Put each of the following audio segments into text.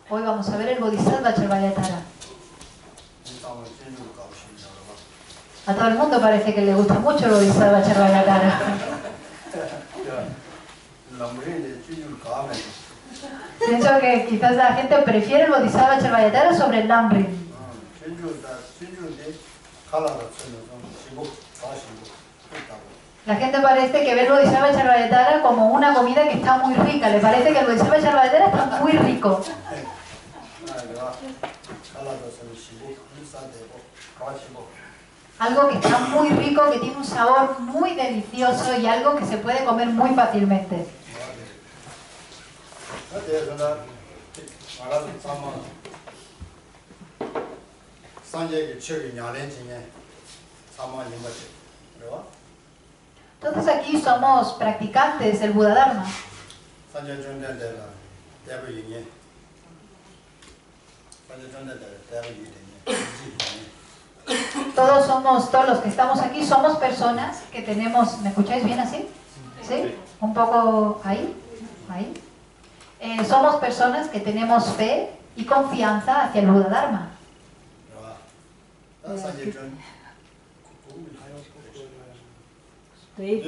Hoy vamos a ver el Bodhisattva Charvayatara. A todo el mundo parece que le gusta mucho el Bodhisattva Charvayatara. Pienso que quizás la gente prefiere el Bodhisattva Charvayatara sobre el Lamrim. La gente parece que ve el Bodhisattva Charvayatara como una comida que está muy rica. Le parece que el Bodhisattva Charvayatara está muy rico. Algo que está muy rico, que tiene un sabor muy delicioso y algo que se puede comer muy fácilmente. Entonces aquí somos practicantes del Buda Dharma. Todos los que estamos aquí somos personas que tenemos... ¿Me escucháis bien así? ¿Sí? Un poco ahí. Ahí. Somos personas que tenemos fe y confianza hacia el Buda Dharma. Estoy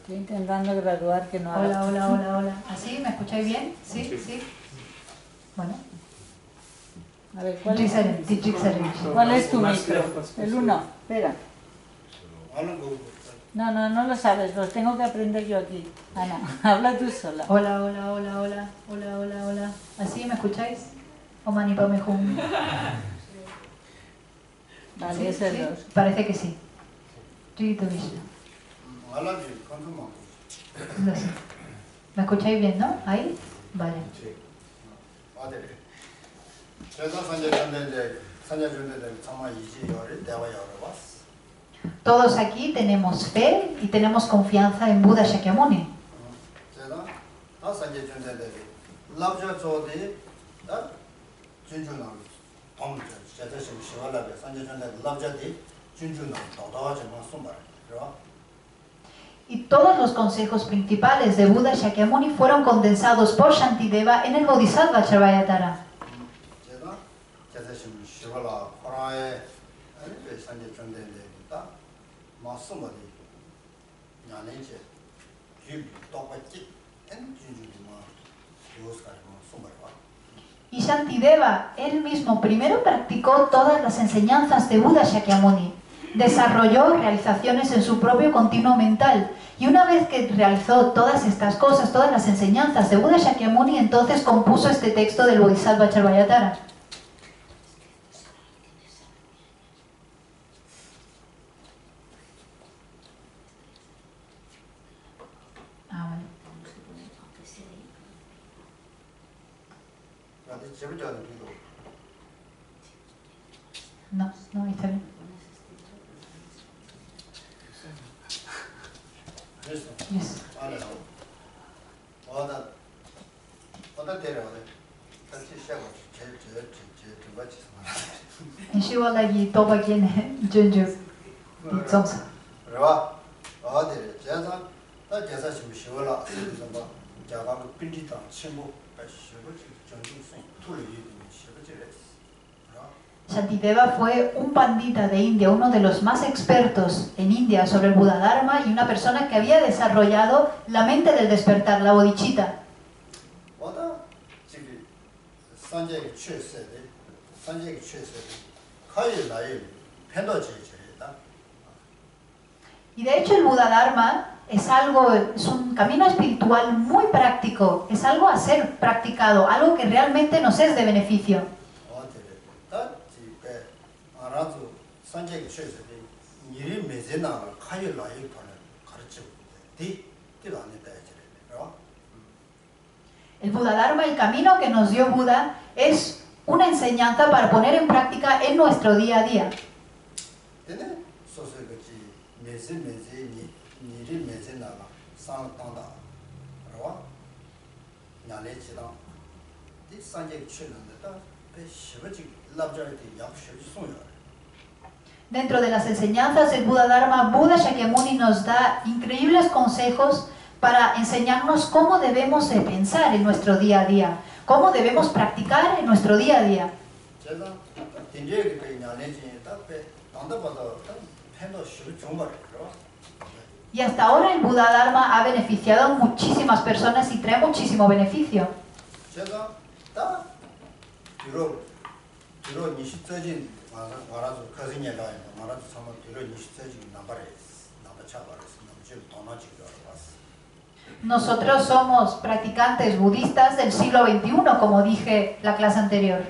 intentando graduar que no habla. Hola. ¿Así? ¿Me escucháis bien? ¿Sí? Bueno. A ver, ¿cuál es tu micro? El 1. Espera. No lo sabes, los tengo que aprender yo aquí. Ana, habla tú sola. Hola. ¿Así me escucháis? O manipamejum. Vale, es el 2. Parece que sí. ¿Me escucháis bien, no? ¿Ahí? Vale. Todos aquí tenemos fe y tenemos confianza en Buda Shakyamuni. Y todos los consejos principales de Buda Shakyamuni fueron condensados por Shantideva en el Bodhisattva Charvayatara. Y Shantideva, él mismo, primero practicó todas las enseñanzas de Buda Shakyamuni, desarrolló realizaciones en su propio continuo mental, y una vez que realizó todas estas cosas, todas las enseñanzas de Buda Shakyamuni, entonces compuso este texto del Bodhisattva Charvayatara. No, está bien. Yes. En Shivalagi toba kiene junju tsomsa. Shantideva fue un pandita de India, uno de los más expertos en India sobre el Buda Dharma y una persona que había desarrollado la mente del despertar, la bodhicitta. Y de hecho el Buda Dharma es un camino espiritual muy práctico, es algo a ser practicado, algo que realmente nos es de beneficio. El Buda Dharma, el camino que nos dio Buda, es una enseñanza para poner en práctica en nuestro día a día. Dentro de las enseñanzas del Buda Dharma, Buda Shakyamuni nos da increíbles consejos para enseñarnos cómo debemos de pensar en nuestro día a día, cómo debemos practicar en nuestro día a día. Y hasta ahora el Buda Dharma ha beneficiado a muchísimas personas y trae muchísimo beneficio. Nosotros somos practicantes budistas del siglo XXI, como dije la clase anterior.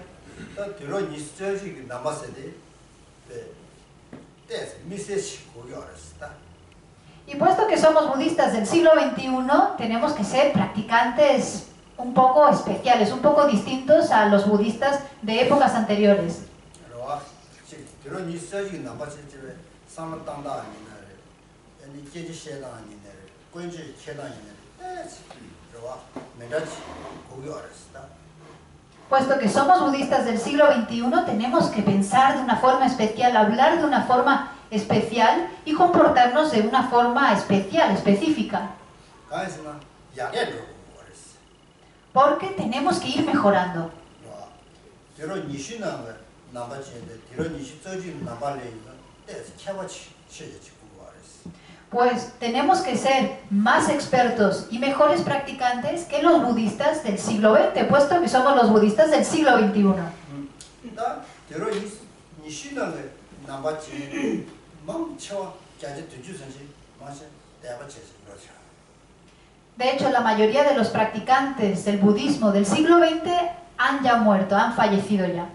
Y puesto que somos budistas del siglo XXI, tenemos que ser practicantes un poco especiales, un poco distintos a los budistas de épocas anteriores. Puesto que somos budistas del siglo XXI, tenemos que pensar de una forma especial, hablar de una forma especial y comportarnos de una forma especial, específica. Porque tenemos que ir mejorando. Pues tenemos que ser más expertos y mejores practicantes que los budistas del siglo XX, puesto que somos los budistas del siglo XXI. De hecho, la mayoría de los practicantes del budismo del siglo XX han ya muerto, han fallecido ya.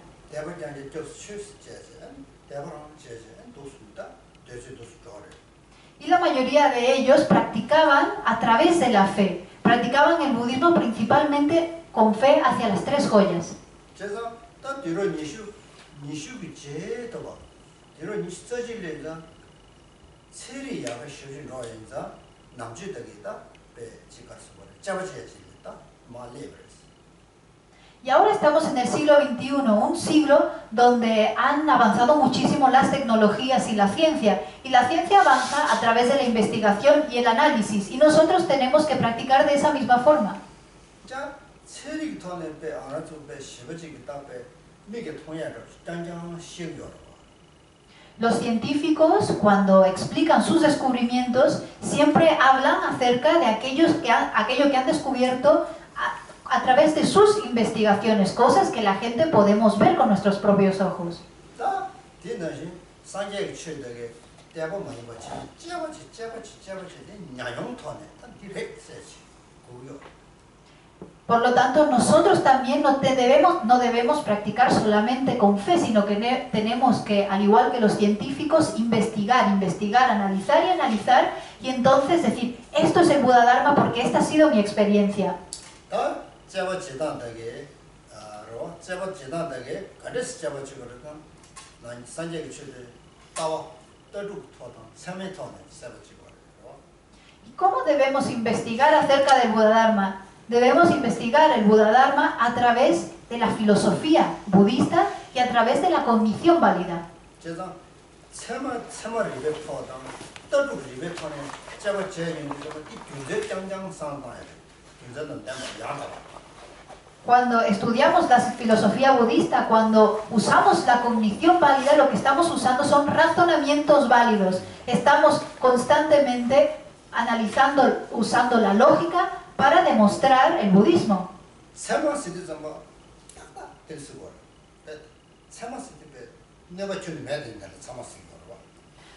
Y la mayoría de ellos practicaban a través de la fe. Practicaban el budismo principalmente con fe hacia las tres joyas. Y ahora estamos en el siglo XXI, un siglo donde han avanzado muchísimo las tecnologías y la ciencia. Y la ciencia avanza a través de la investigación y el análisis. Y nosotros tenemos que practicar de esa misma forma. Los científicos, cuando explican sus descubrimientos, siempre hablan acerca de aquello que han descubierto a través de sus investigaciones, cosas que la gente podemos ver con nuestros propios ojos. Por lo tanto, nosotros también no debemos practicar solamente con fe, sino que tenemos que, al igual que los científicos, investigar, analizar y analizar, y entonces decir, esto es el Buda Dharma porque esta ha sido mi experiencia. ¿Y cómo debemos investigar acerca del Buda Dharma? Debemos investigar el Buda Dharma a través de la filosofía budista y a través de la cognición válida. Cuando estudiamos la filosofía budista, cuando usamos la cognición válida, lo que estamos usando son razonamientos válidos. Estamos constantemente analizando, usando la lógica para demostrar el budismo.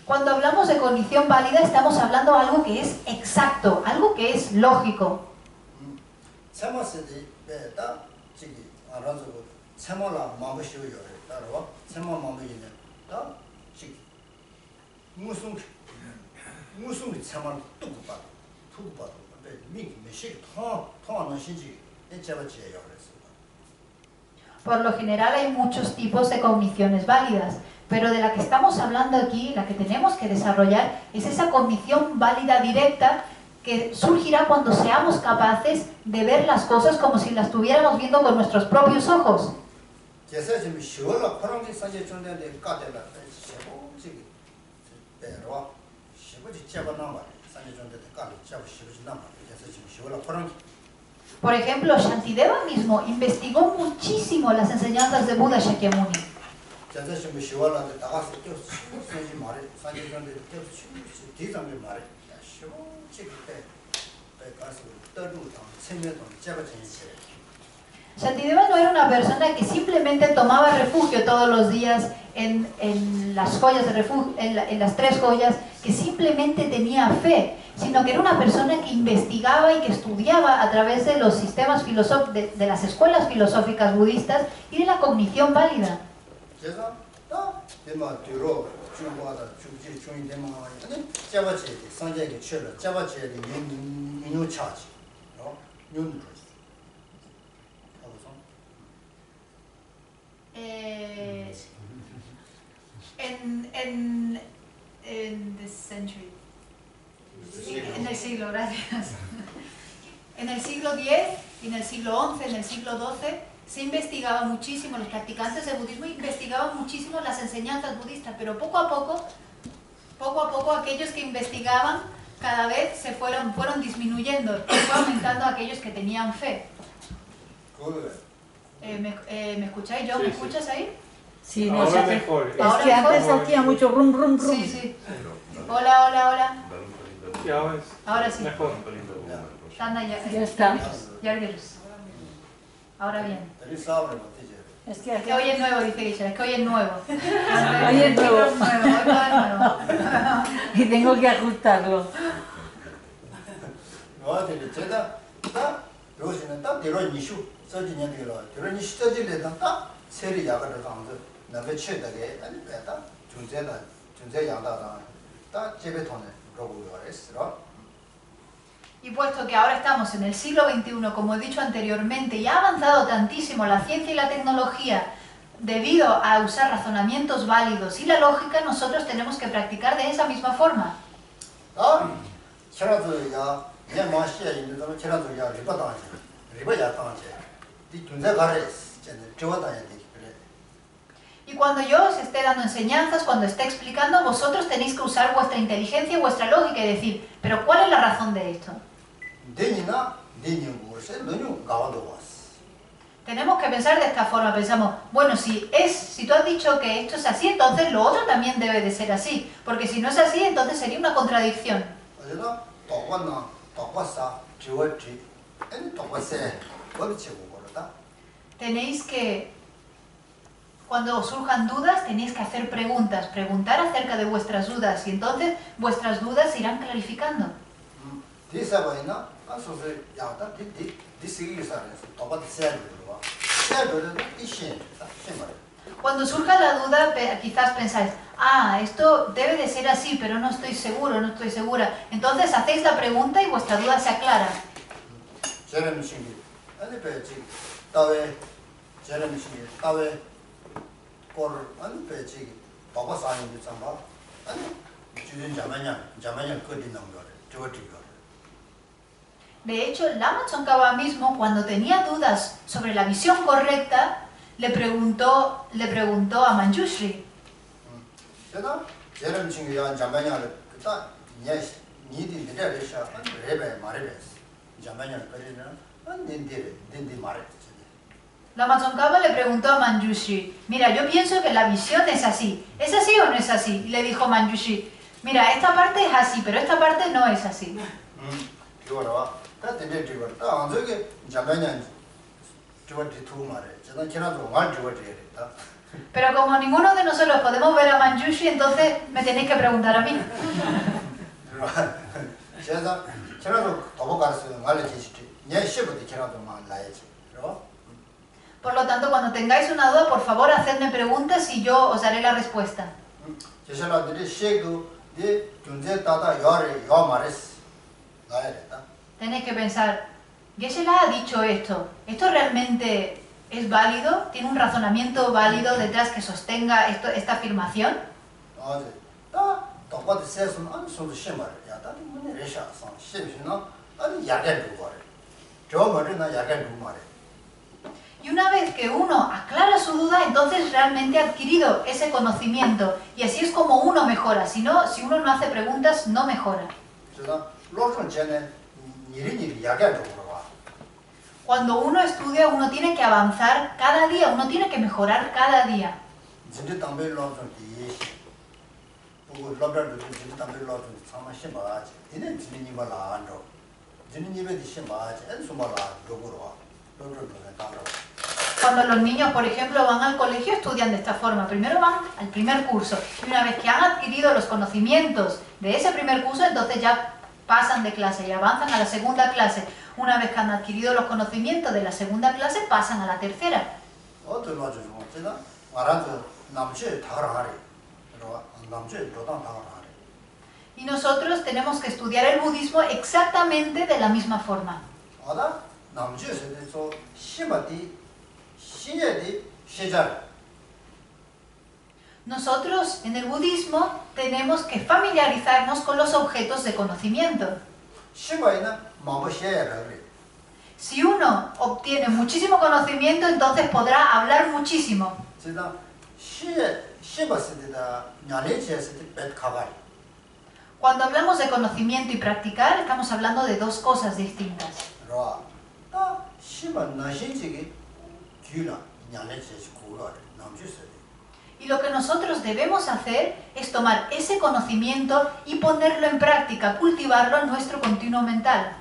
Cuando hablamos de cognición válida, estamos hablando de algo que es exacto, algo que es lógico. Por lo general hay muchos tipos de cogniciones válidas, pero de la que estamos hablando aquí, la que tenemos que desarrollar, es esa cognición válida directa que surgirá cuando seamos capaces de ver las cosas como si las estuviéramos viendo con nuestros propios ojos. Por ejemplo, Shantideva mismo investigó muchísimo las enseñanzas de Buda Shakyamuni. Shantideva no era una persona que simplemente tomaba refugio todos los días en las joyas de refugio, en las tres joyas, que simplemente tenía fe, sino que era una persona que investigaba y que estudiaba a través de los sistemas de las escuelas filosóficas budistas y de la cognición válida. En the century. En el siglo, gracias. En el siglo X, en el siglo XI, en el siglo XII se investigaba muchísimo, los practicantes del budismo investigaban muchísimo las enseñanzas budistas, pero poco a poco aquellos que investigaban cada vez fueron disminuyendo, fue aumentando aquellos que tenían fe. ¿Me escucháis? ¿Yo? ¿Me escuchas ahí? Sí, no sé. Es que antes hacía mucho rum, rum, rum. Sí, sí. Hola, hola, hola. Ahora sí. Ya está. Ahora bien. Es que hoy es nuevo, dice Guilla, es que hoy es nuevo. Hoy es nuevo. Y tengo que ajustarlo. Y puesto que ahora estamos en el siglo XXI, como he dicho anteriormente, y ha avanzado tantísimo la ciencia y la tecnología debido a usar razonamientos válidos y la lógica, nosotros tenemos que practicar de esa misma forma. Y cuando yo os esté dando enseñanzas, cuando esté explicando, vosotros tenéis que usar vuestra inteligencia y vuestra lógica y decir, ¿pero cuál es la razón de esto? Tenemos que pensar de esta forma, pensamos, bueno, si tú has dicho que esto es así, entonces lo otro también debe de ser así, porque si no es así, entonces sería una contradicción. Tenéis que, cuando os surjan dudas, tenéis que hacer preguntas, preguntar acerca de vuestras dudas, y entonces vuestras dudas se irán clarificando. Cuando surja la duda, quizás pensáis, esto debe de ser así, pero no estoy seguro, no estoy segura. Entonces hacéis la pregunta y vuestra duda se aclara. De hecho, Lama Tsongkhapa mismo, cuando tenía dudas sobre la visión correcta, le preguntó a Manjushri. Lama Tsongkhapa le preguntó a Manjushri, mira, yo pienso que la visión es así o no es así? Y le dijo Manjushri, mira, esta parte es así, pero esta parte no es así. Pero como ninguno de nosotros podemos ver a Manjushri, entonces me tenéis que preguntar a mí. Por lo tanto, cuando tengáis una duda, por favor, hacedme preguntas y yo os daré la respuesta. Tenéis que pensar, Geshe-la ha dicho esto. ¿Esto realmente es válido? ¿Tiene un razonamiento válido detrás que sostenga esta afirmación? Y una vez que uno aclara su duda, entonces realmente ha adquirido ese conocimiento. Y así es como uno mejora. Si uno no hace preguntas, no mejora. Cuando uno estudia, uno tiene que avanzar cada día, uno tiene que mejorar cada día. Cuando los niños, por ejemplo, van al colegio, estudian de esta forma. Primero van al primer curso y una vez que han adquirido los conocimientos de ese primer curso, entonces ya pasan de clase y avanzan a la segunda clase. Una vez que han adquirido los conocimientos de la segunda clase, pasan a la tercera. Y nosotros tenemos que estudiar el budismo exactamente de la misma forma. Nosotros en el budismo tenemos que familiarizarnos con los objetos de conocimiento. Si uno obtiene muchísimo conocimiento, entonces podrá hablar muchísimo. Cuando hablamos de conocimiento y practicar, estamos hablando de dos cosas distintas. Y lo que nosotros debemos hacer es tomar ese conocimiento y ponerlo en práctica, cultivarlo en nuestro continuo mental.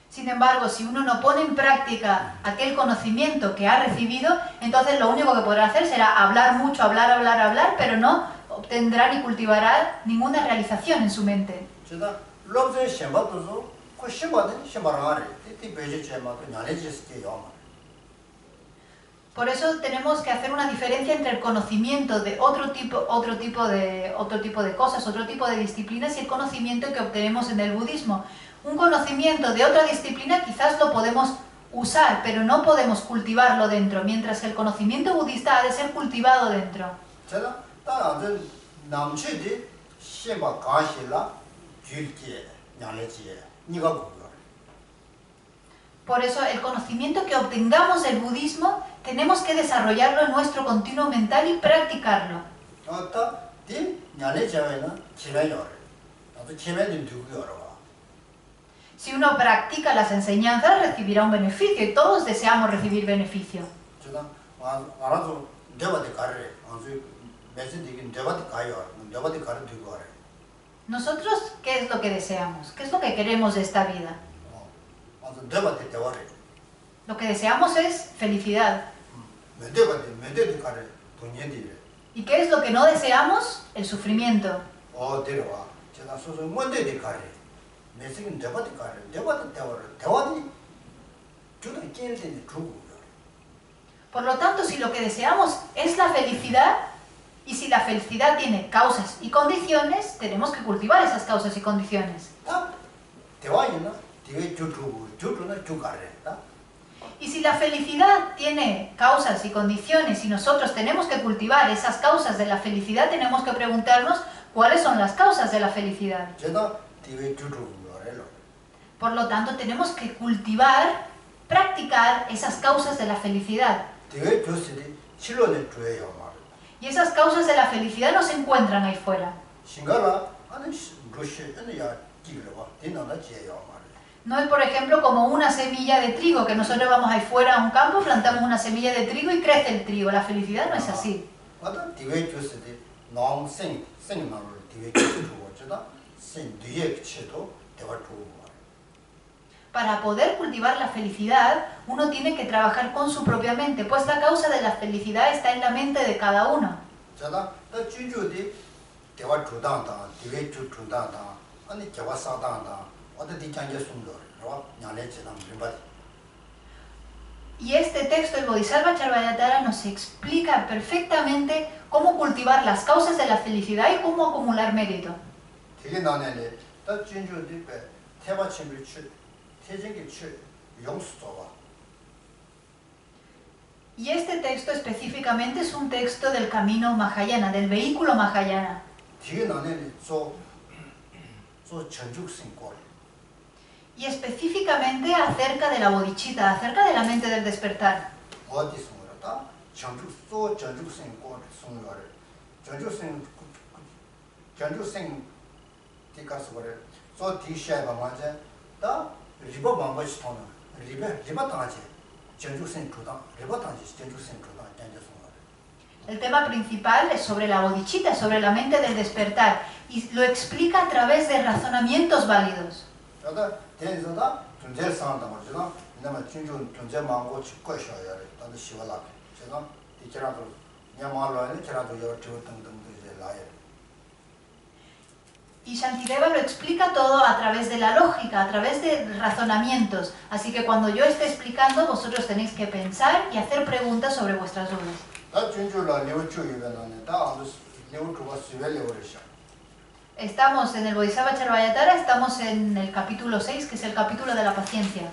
Sin embargo, si uno no pone en práctica aquel conocimiento que ha recibido, entonces lo único que podrá hacer será hablar mucho, hablar, pero no obtendrá ni cultivará ninguna realización en su mente. Por eso tenemos que hacer una diferencia entre el conocimiento de otro tipo de cosas, otro tipo de disciplinas y el conocimiento que obtenemos en el budismo. Un conocimiento de otra disciplina quizás lo podemos usar, pero no podemos cultivarlo dentro, mientras que el conocimiento budista ha de ser cultivado dentro. Por eso el conocimiento que obtengamos del budismo tenemos que desarrollarlo en nuestro continuo mental y practicarlo. Si uno practica las enseñanzas, recibirá un beneficio y todos deseamos recibir beneficio. Nosotros, ¿qué es lo que deseamos? ¿Qué es lo que queremos de esta vida? Lo que deseamos es felicidad. ¿Y qué es lo que no deseamos? El sufrimiento. Por lo tanto, si lo que deseamos es la felicidad, y si la felicidad tiene causas y condiciones, tenemos que cultivar esas causas y condiciones. Y si la felicidad tiene causas y condiciones y nosotros tenemos que cultivar esas causas de la felicidad, tenemos que preguntarnos cuáles son las causas de la felicidad. Por lo tanto, tenemos que cultivar, practicar esas causas de la felicidad. Y esas causas de la felicidad no se encuentran ahí fuera. No es, por ejemplo, como una semilla de trigo, que nosotros vamos ahí fuera a un campo, plantamos una semilla de trigo y crece el trigo. La felicidad no es así. Para poder cultivar la felicidad, uno tiene que trabajar con su propia mente, pues la causa de la felicidad está en la mente de cada uno. Y este texto, el Bodhisattva Charvayatara, nos explica perfectamente cómo cultivar las causas de la felicidad y cómo acumular mérito. Y este texto específicamente es un texto del camino Mahayana, del vehículo Mahayana. Y específicamente acerca de la bodhicitta, acerca de la mente del despertar. El tema principal es sobre la bodhicitta, sobre la mente del despertar, y lo explica a través de razonamientos válidos. Y Shantideva lo explica todo a través de la lógica, a través de razonamientos. Así que cuando yo esté explicando, vosotros tenéis que pensar y hacer preguntas sobre vuestras dudas. Estamos en el Bodhisattva Charvayatara, estamos en el capítulo 6, que es el capítulo de la paciencia.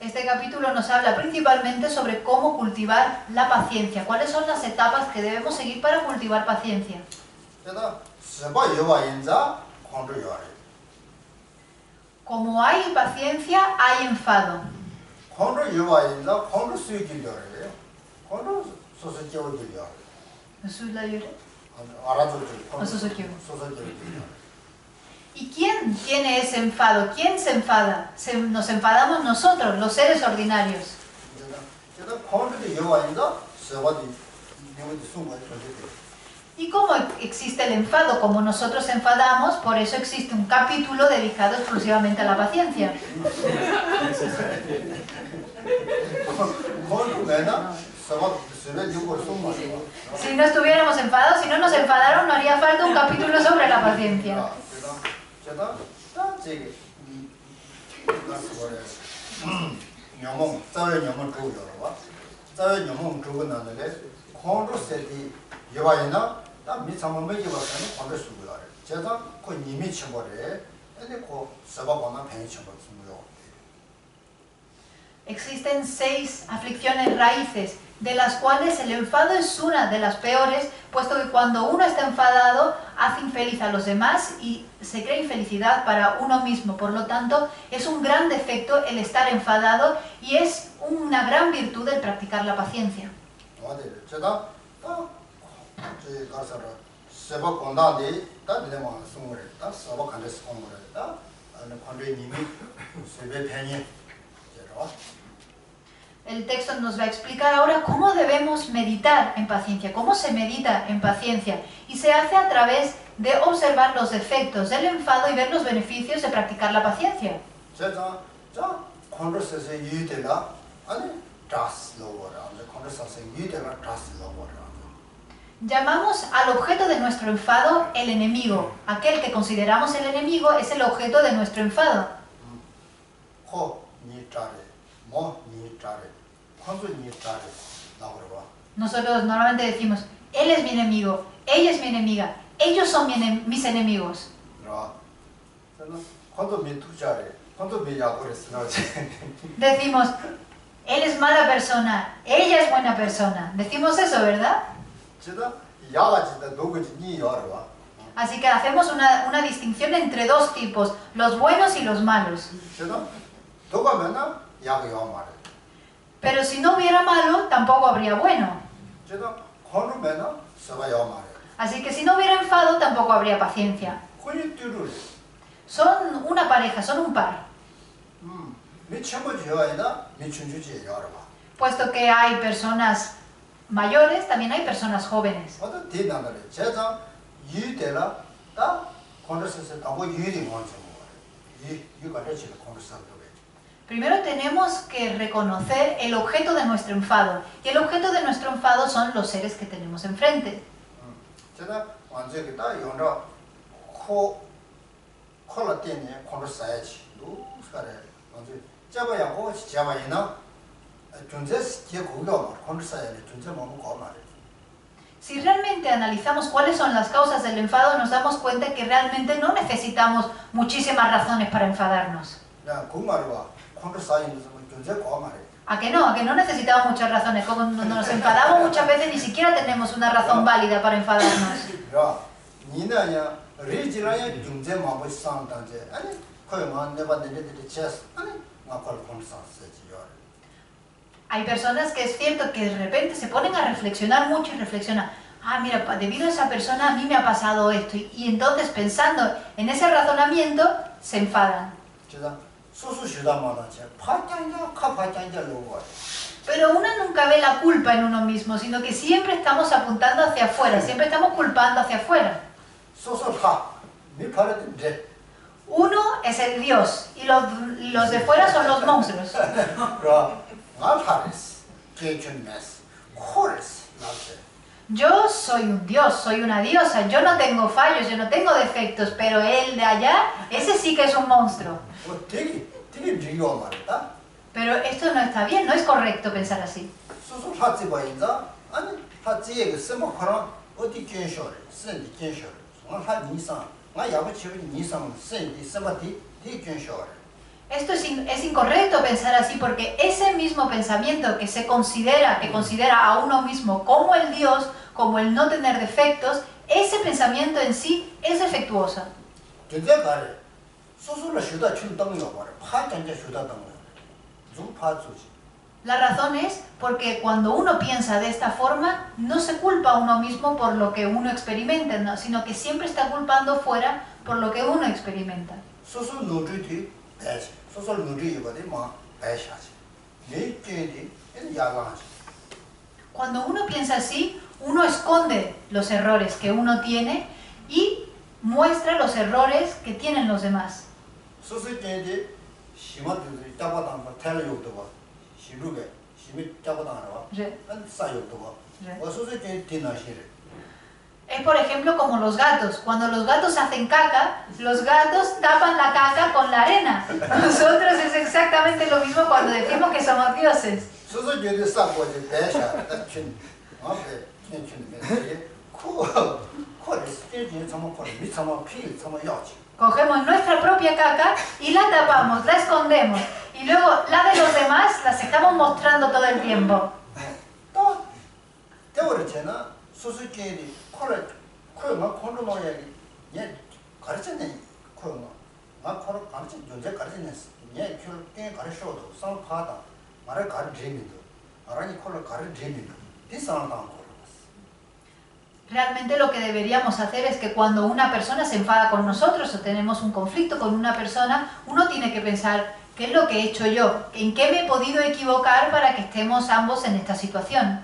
Este capítulo nos habla principalmente sobre cómo cultivar la paciencia, cuáles son las etapas que debemos seguir para cultivar paciencia. Como hay paciencia, hay enfado. ¿Y quién tiene ese enfado? ¿Quién se enfada? Nos enfadamos nosotros, los seres ordinarios. ¿Y cómo existe el enfado? Como nosotros enfadamos, por eso existe un capítulo dedicado exclusivamente a la paciencia. Si no estuviéramos enfadados, si no nos enfadaron, no haría falta un capítulo sobre la paciencia. Existen 6 aflicciones raíces, de las cuales el enfado es una de las peores, puesto que cuando uno está enfadado hace infeliz a los demás y se crea infelicidad para uno mismo. Por lo tanto, es un gran defecto el estar enfadado y es una gran virtud el practicar la paciencia. El texto nos va a explicar ahora cómo debemos meditar en paciencia, cómo se medita en paciencia. Y se hace a través de observar los defectos del enfado y ver los beneficios de practicar la paciencia. Llamamos al objeto de nuestro enfado el enemigo. Aquel que consideramos el enemigo es el objeto de nuestro enfado. Nosotros normalmente decimos, él es mi enemigo, ella es mi enemiga, ellos son mis enemigos. Decimos, él es mala persona, ella es buena persona. Decimos eso, ¿verdad? Así que hacemos una distinción entre dos tipos, los buenos y los malos. Pero si no hubiera malo, tampoco habría bueno. Así que si no hubiera enfado, tampoco habría paciencia. Son una pareja, son un par. Puesto que hay personas mayores, también hay personas jóvenes. Primero tenemos que reconocer el objeto de nuestro enfado. Y el objeto de nuestro enfado son los seres que tenemos enfrente. Si realmente analizamos cuáles son las causas del enfado, nos damos cuenta que realmente no necesitamos muchísimas razones para enfadarnos. ¿A que no? ¿A que no necesitamos muchas razones? Cuando nos enfadamos muchas veces ni siquiera tenemos una razón válida para enfadarnos. Hay personas que es cierto que de repente se ponen a reflexionar mucho y reflexionan, ah, mira, debido a esa persona a mí me ha pasado esto, y entonces pensando en ese razonamiento se enfadan. Pero uno nunca ve la culpa en uno mismo, sino que siempre estamos apuntando hacia afuera, siempre estamos culpando hacia afuera. Uno es el Dios y los de fuera son los monstruos. Yo soy un Dios, soy una diosa, yo no tengo fallos, yo no tengo defectos, pero él de allá, ese sí que es un monstruo. Pero esto no está bien, no es correcto pensar así. Esto es incorrecto pensar así, porque ese mismo pensamiento que considera a uno mismo como el Dios, como el no tener defectos, ese pensamiento en sí es defectuoso. La razón es porque cuando uno piensa de esta forma, no se culpa a uno mismo por lo que uno experimenta, ¿no? Sino que siempre está culpando fuera por lo que uno experimenta. Cuando uno piensa así, uno esconde los errores que uno tiene y muestra los errores que tienen los demás. Es por ejemplo como los gatos. Cuando los gatos hacen caca, los gatos tapan la caca con la arena. Nosotros es exactamente lo mismo cuando decimos que somos dioses. Cogemos nuestra propia caca y la tapamos, la escondemos. Y luego la de los demás las estamos mostrando todo el tiempo. Realmente lo que deberíamos hacer es que cuando una persona se enfada con nosotros o tenemos un conflicto con una persona, uno tiene que pensar, ¿qué es lo que he hecho yo? ¿En qué me he podido equivocar para que estemos ambos en esta situación?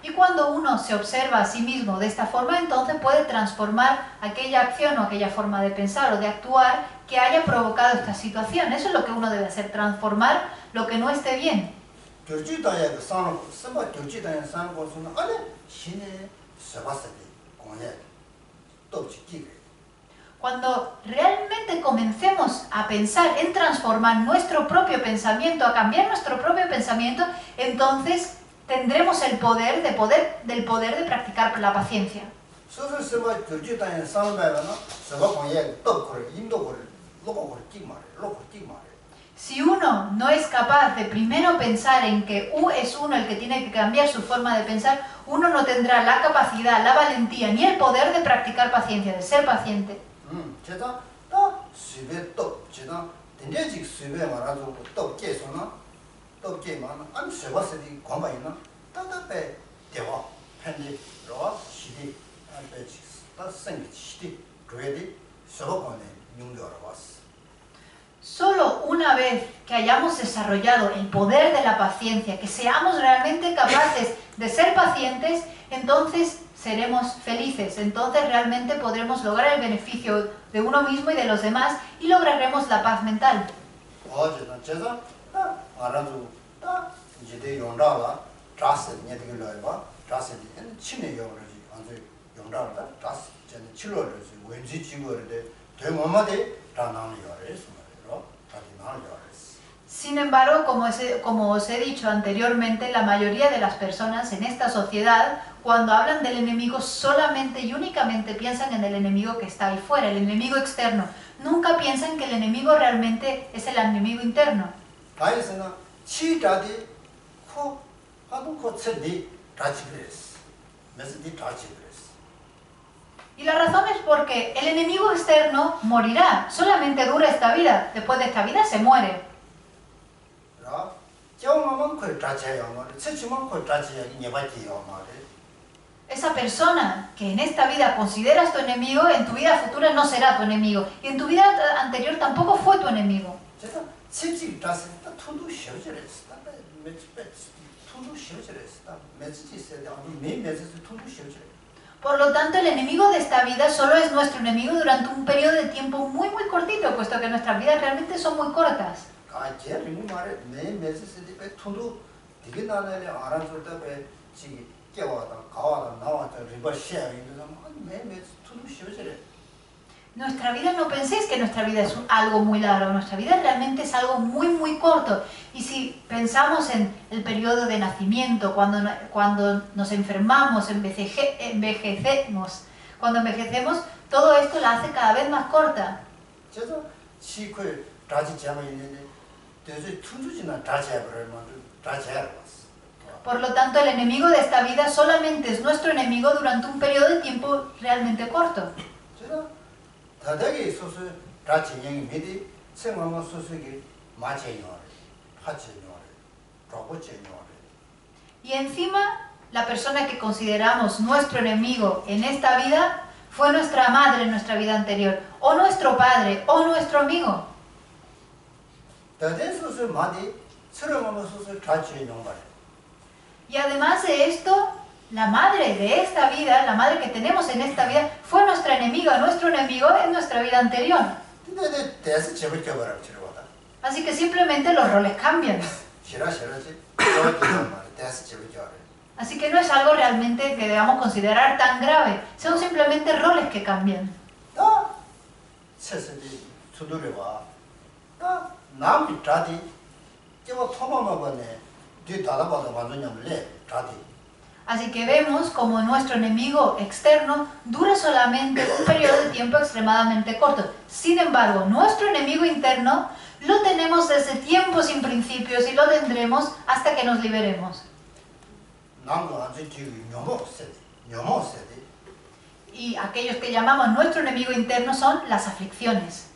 Y cuando uno se observa a sí mismo de esta forma, entonces puede transformar aquella acción o aquella forma de pensar o de actuar que haya provocado esta situación. Eso es lo que uno debe hacer, transformar lo que no esté bien. Cuando realmente comencemos a pensar en transformar nuestro propio pensamiento, a cambiar nuestro propio pensamiento, entonces tendremos el poder de practicar la paciencia. Si uno no es capaz de primero pensar en que es uno el que tiene que cambiar su forma de pensar, uno no tendrá la capacidad, la valentía ni el poder de practicar paciencia, de ser paciente. Solo una vez que hayamos desarrollado el poder de la paciencia, que seamos realmente capaces de ser pacientes, entonces seremos felices, entonces realmente podremos lograr el beneficio de uno mismo y de los demás y lograremos la paz mental. Sin embargo, como os he dicho anteriormente, la mayoría de las personas en esta sociedad, cuando hablan del enemigo, solamente y únicamente piensan en el enemigo que está ahí fuera, el enemigo externo. Nunca piensan que el enemigo realmente es el enemigo interno. Y la razón es porque el enemigo externo morirá, solamente dura esta vida, después de esta vida se muere. Esa persona que en esta vida consideras tu enemigo, en tu vida futura no será tu enemigo, y en tu vida anterior tampoco fue tu enemigo. Por lo tanto, el enemigo de esta vida solo es nuestro enemigo durante un periodo de tiempo muy cortito, puesto que nuestras vidas realmente son muy cortas. Nuestra vida, no penséis que nuestra vida es algo muy largo, nuestra vida realmente es algo muy corto. Y si pensamos en el periodo de nacimiento, cuando nos enfermamos, envejecemos, cuando envejecemos, todo esto la hace cada vez más corta. Por lo tanto, el enemigo de esta vida solamente es nuestro enemigo durante un periodo de tiempo realmente corto. Y encima, la persona que consideramos nuestro enemigo en esta vida fue nuestra madre en nuestra vida anterior, o nuestro padre, o nuestro amigo. Y además de esto, la madre de esta vida, la madre que tenemos en esta vida, fue nuestra enemiga, nuestro enemigo en nuestra vida anterior. Así que simplemente los roles cambian. Así que no es algo realmente que debamos considerar tan grave, son simplemente roles que cambian. Así que vemos como nuestro enemigo externo dura solamente un periodo de tiempo extremadamente corto. Sin embargo, nuestro enemigo interno lo tenemos desde tiempos sin principios y lo tendremos hasta que nos liberemos. Y aquellos que llamamos nuestro enemigo interno son las aflicciones.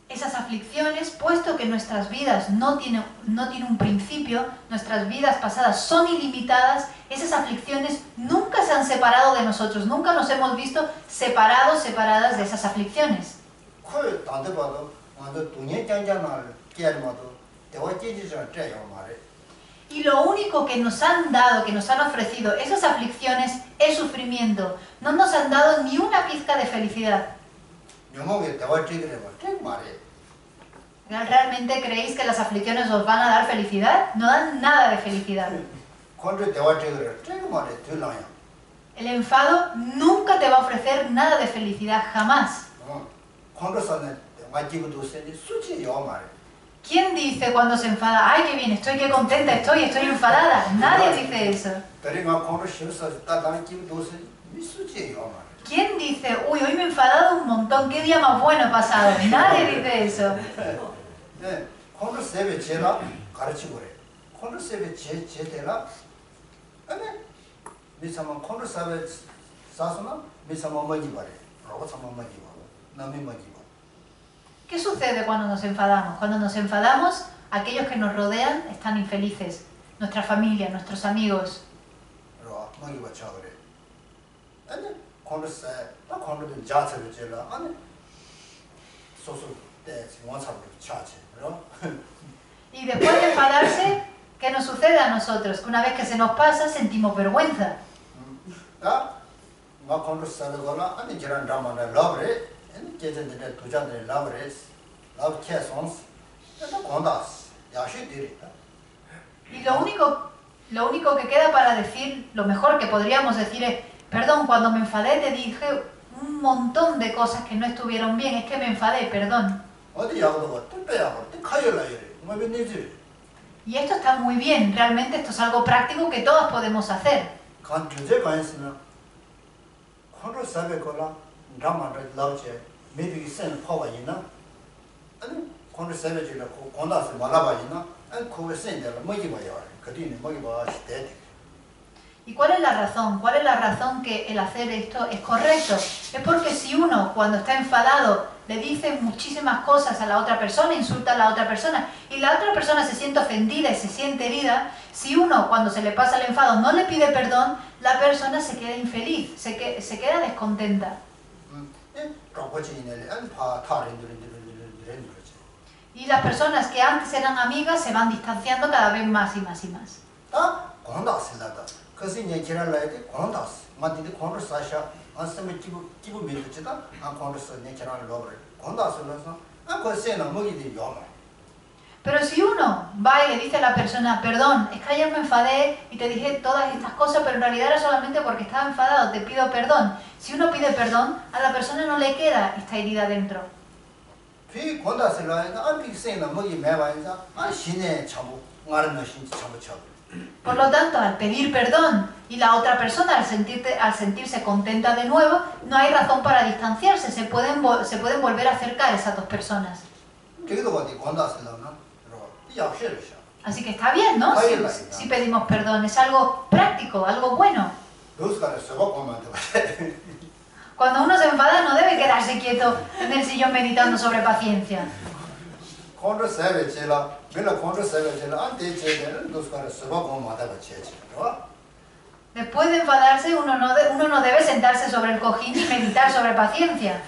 Esas aflicciones, puesto que nuestras vidas no tienen un principio, nuestras vidas pasadas son ilimitadas, esas aflicciones nunca se han separado de nosotros, nunca nos hemos visto separadas de esas aflicciones. Y lo único que nos han dado, que nos han ofrecido esas aflicciones es sufrimiento. No nos han dado ni una pizca de felicidad. ¿Realmente creéis que las aflicciones os van a dar felicidad? No dan nada de felicidad. El enfado nunca te va a ofrecer nada de felicidad, jamás. ¿Quién dice cuando se enfada, ay, qué bien, qué contenta estoy enfadada? Nadie dice eso. ¿Quién dice, uy, hoy me he enfadado un montón, qué día más bueno he pasado? Nadie dice eso. ¿Qué sucede cuando nos enfadamos? Cuando nos enfadamos, aquellos que nos rodean están infelices. Nuestra familia, nuestros amigos. Y después de enfadarse, ¿qué nos sucede a nosotros? Que una vez que se nos pasa, sentimos vergüenza. Y lo único que queda para decir, lo mejor que podríamos decir es, perdón, cuando me enfadé te dije un montón de cosas que no estuvieron bien, es que me enfadé, perdón. Y esto está muy bien, realmente esto es algo práctico que todos podemos hacer. control sabe cola drama love maybe send power ina and control sabe je ko konda se malaba ina and ko send la mo yiba ya kadine mo yiba steady. ¿Y cuál es la razón? ¿Cuál es la razón que el hacer esto es correcto? Es porque si uno, cuando está enfadado, le dice muchísimas cosas a la otra persona, insulta a la otra persona, y la otra persona se siente ofendida y se siente herida, si uno, cuando se le pasa el enfado, no le pide perdón, la persona se queda infeliz, se queda descontenta. Y las personas que antes eran amigas se van distanciando cada vez más y más y más. Kasi nya kira la de kondas mati de kondas sasha asme kibu mi de ta kondas nya kira lobre kondas lo so ko se na mo de yoma. Pero si uno va y le dice a la persona, perdón, es que ayer me enfadé y te dije todas estas cosas, pero en realidad era solamente porque estaba enfadado, te pido perdón. Si uno pide perdón, a la persona no le queda esta herida dentro. Pi kondas lo a pi se na mo me va ya a shine chabu ngar no shin chabu chabu. Por lo tanto, al pedir perdón y la otra persona al sentirse contenta de nuevo, no hay razón para distanciarse, se pueden volver a acercar esas dos personas. Así que está bien, ¿no? Si pedimos perdón, es algo práctico, algo bueno. Cuando uno se enfada no debe quedarse quieto en el sillón meditando sobre paciencia. Después de enfadarse, uno no debe sentarse sobre el cojín y meditar sobre paciencia.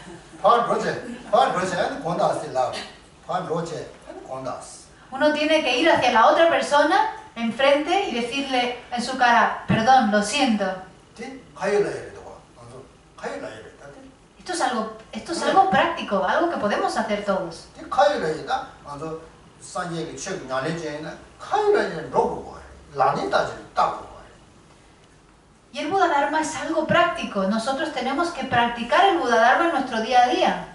Uno tiene que ir hacia la otra persona, enfrente, y decirle en su cara, perdón, lo siento. Esto es algo práctico, algo que podemos hacer todos. Y el Buda Dharma es algo práctico. Nosotros tenemos que practicar el Buda Dharma en nuestro día a día.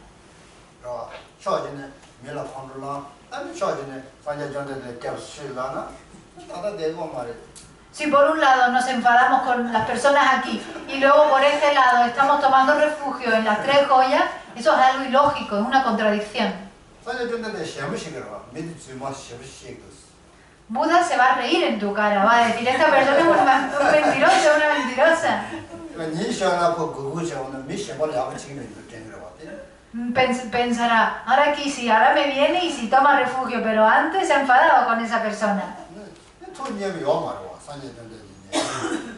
Si por un lado nos enfadamos con las personas aquí y luego por este lado estamos tomando refugio en las tres joyas, eso es algo ilógico, es una contradicción. Buda se va a reír en tu cara, va a decir, esta persona es un mentiroso, una mentirosa. Pensará, ahora aquí sí, ahora me viene y si toma refugio, pero antes se ha enfadado con esa persona.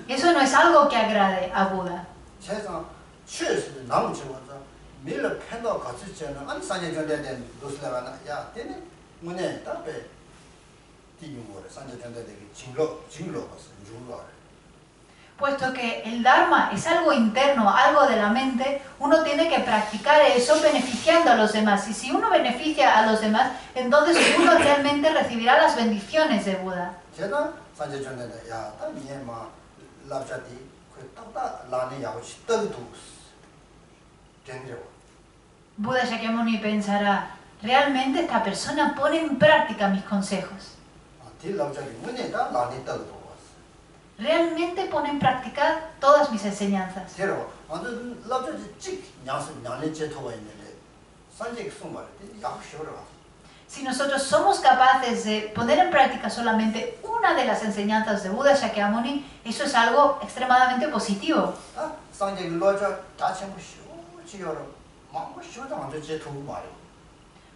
Eso no es algo que agrade a Buda. Puesto que el Dharma es algo interno, algo de la mente, uno tiene que practicar eso beneficiando a los demás. Y si uno beneficia a los demás, entonces uno realmente recibirá las bendiciones de Buda. Buda Shakyamuni pensará, realmente esta persona pone en práctica mis consejos. Realmente pone en práctica todas mis enseñanzas. Si nosotros somos capaces de poner en práctica solamente una de las enseñanzas de Buda Shakyamuni, eso es algo extremadamente positivo.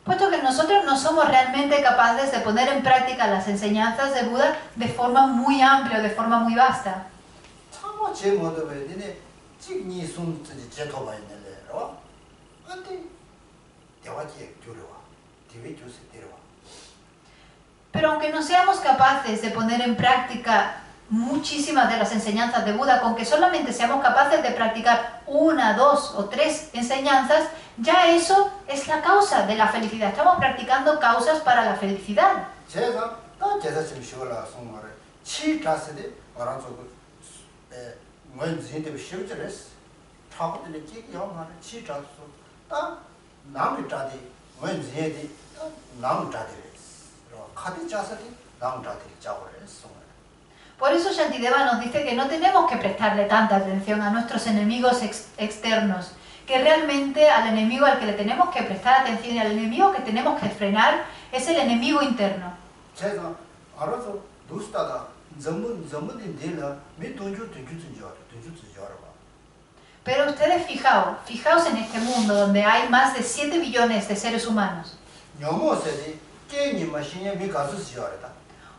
Puesto que nosotros no somos realmente capaces de poner en práctica las enseñanzas de Buda de forma muy amplia, de forma muy vasta. Pero aunque no seamos capaces de poner en práctica muchísimas de las enseñanzas de Buda, con que solamente seamos capaces de practicar una, dos o tres enseñanzas, ya eso es la causa de la felicidad. Estamos practicando causas para la felicidad. Por eso Shantideva nos dice que no tenemos que prestarle tanta atención a nuestros enemigos externos, que realmente al enemigo al que le tenemos que prestar atención y al enemigo que tenemos que frenar es el enemigo interno. Pero ustedes fijaos en este mundo donde hay más de 7 billones de seres humanos.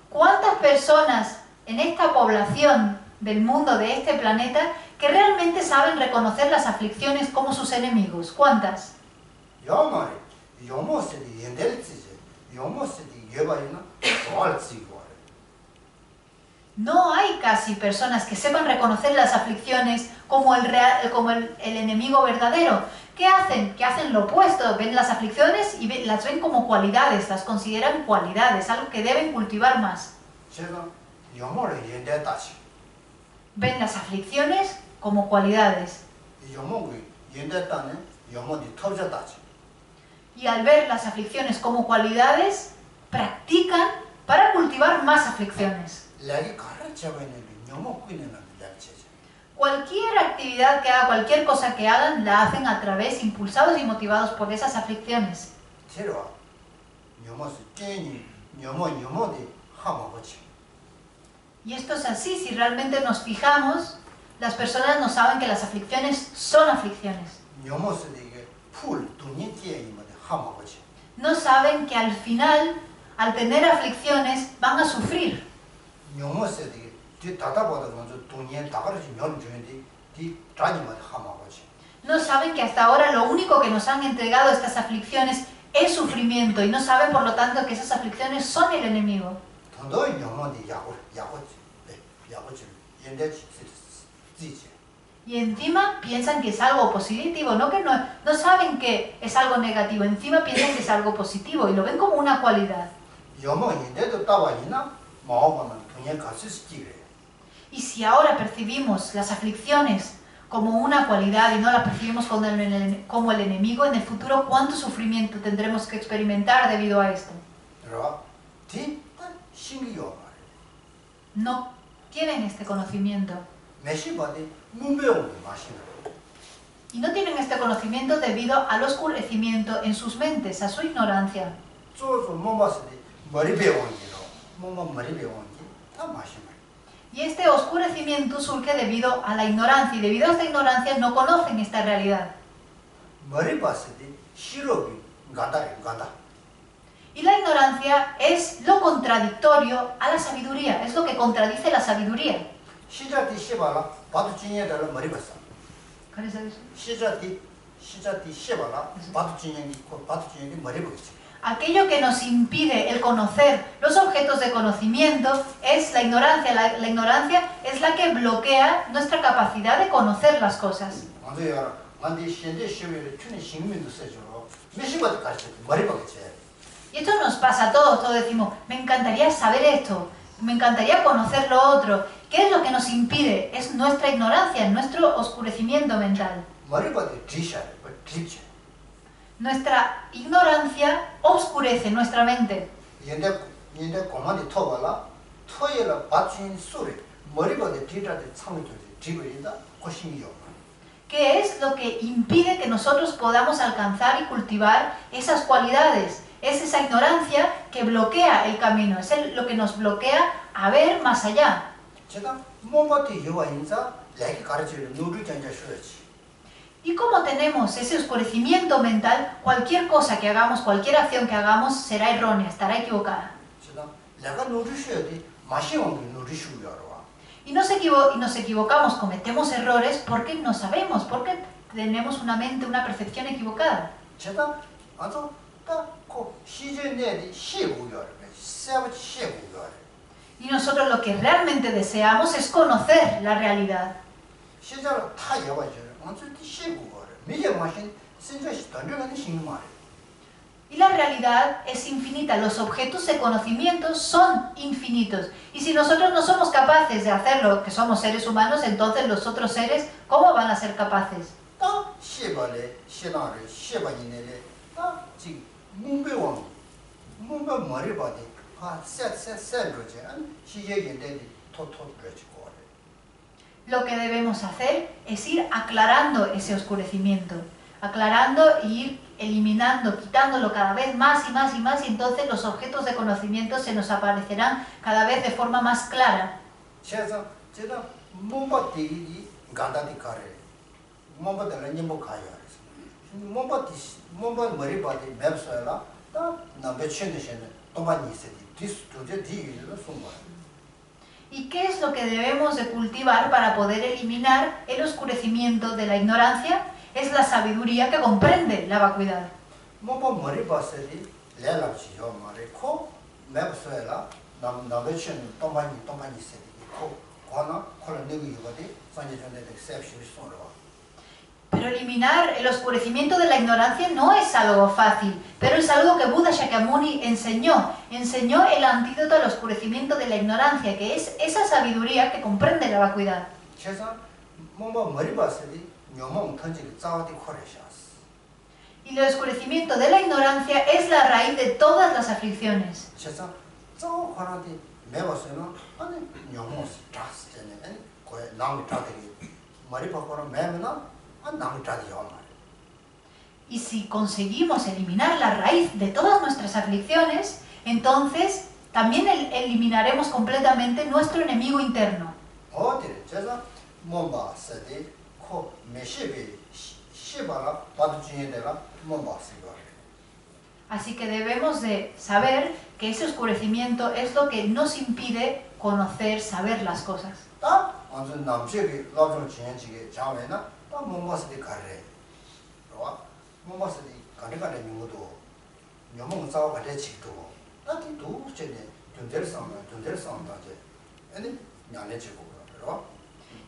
¿Cuántas personas en esta población del mundo, de este planeta, que realmente saben reconocer las aflicciones como sus enemigos? ¿Cuántas? No hay casi personas que sepan reconocer las aflicciones como el enemigo verdadero. ¿Qué hacen? Que hacen lo opuesto, ven las aflicciones y las ven como cualidades, las consideran cualidades, algo que deben cultivar más. Ven las aflicciones como cualidades. Y al ver las aflicciones como cualidades, practican para cultivar más aflicciones. Cualquier actividad que hagan, cualquier cosa que hagan, la hacen a través, impulsados y motivados por esas aflicciones. Y esto es así, si realmente nos fijamos, las personas no saben que las aflicciones son aflicciones. No saben que al final, al tener aflicciones, van a sufrir. No saben que hasta ahora lo único que nos han entregado estas aflicciones es sufrimiento y no saben por lo tanto que esas aflicciones son el enemigo. Y encima piensan que es algo positivo, no saben que es algo negativo, encima piensan que es algo positivo y lo ven como una cualidad. Y si ahora percibimos las aflicciones como una cualidad y no las percibimos como el enemigo, en el futuro, ¿cuánto sufrimiento tendremos que experimentar debido a esto? No tienen este conocimiento. Y no tienen este conocimiento debido al oscurecimiento en sus mentes, a su ignorancia. Y este oscurecimiento surge debido a la ignorancia, y debido a esta ignorancia no conocen esta realidad. Y la ignorancia es lo contradictorio a la sabiduría, es lo que contradice la sabiduría. ¿Cuál es eso? Aquello que nos impide el conocer los objetos de conocimiento es la ignorancia. La ignorancia es la que bloquea nuestra capacidad de conocer las cosas. Y esto nos pasa a todos, todos decimos, me encantaría saber esto, me encantaría conocer lo otro. ¿Qué es lo que nos impide? Es nuestra ignorancia, nuestro oscurecimiento mental. Nuestra ignorancia oscurece nuestra mente. ¿Qué es lo que impide que nosotros podamos alcanzar y cultivar esas cualidades? Es esa ignorancia que bloquea el camino, es lo que nos bloquea a ver más allá. Y como tenemos ese oscurecimiento mental, cualquier cosa que hagamos, cualquier acción que hagamos será errónea, estará equivocada. Y nos equivocamos, cometemos errores porque no sabemos, porque tenemos una mente, una percepción equivocada. Y nosotros lo que realmente deseamos es conocer la realidad. Y la realidad es infinita, los objetos de conocimiento son infinitos. Y si nosotros no somos capaces de hacerlo, que somos seres humanos, entonces los otros seres, ¿cómo van a ser capaces? Lo que debemos hacer es ir aclarando ese oscurecimiento, aclarando y ir eliminando, quitándolo cada vez más y más y más, y entonces los objetos de conocimiento se nos aparecerán cada vez de forma más clara. ¿Y qué es lo que debemos de cultivar para poder eliminar el oscurecimiento de la ignorancia? Es la sabiduría que comprende la vacuidad. Pero eliminar el oscurecimiento de la ignorancia no es algo fácil, pero es algo que Buda Shakyamuni enseñó el antídoto al oscurecimiento de la ignorancia, que es esa sabiduría que comprende la vacuidad. Y el oscurecimiento de la ignorancia es la raíz de todas las aflicciones. Y si conseguimos eliminar la raíz de todas nuestras aflicciones, entonces también eliminaremos completamente nuestro enemigo interno. Así que debemos de saber que ese oscurecimiento es lo que nos impide conocer, saber las cosas.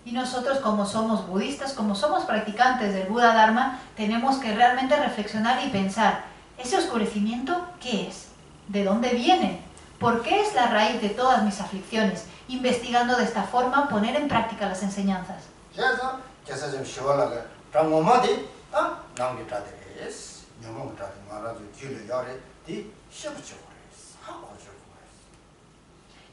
Y nosotros, como somos budistas, como somos practicantes del Buda Dharma, tenemos que realmente reflexionar y pensar, ¿ese oscurecimiento qué es? ¿De dónde viene? ¿Por qué es la raíz de todas mis aflicciones? Investigando de esta forma, poner en práctica las enseñanzas.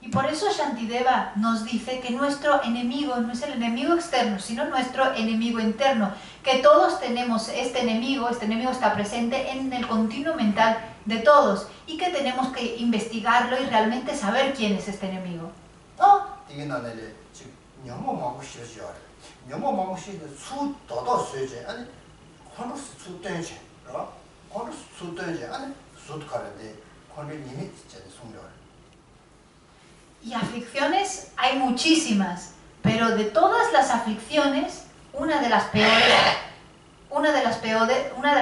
Y por eso Shantideva nos dice que nuestro enemigo no es el enemigo externo, sino nuestro enemigo interno. Que todos tenemos este enemigo está presente en el continuo mental de todos. Y que tenemos que investigarlo y realmente saber quién es este enemigo. Y aflicciones hay muchísimas, pero de todas las aflicciones, una de las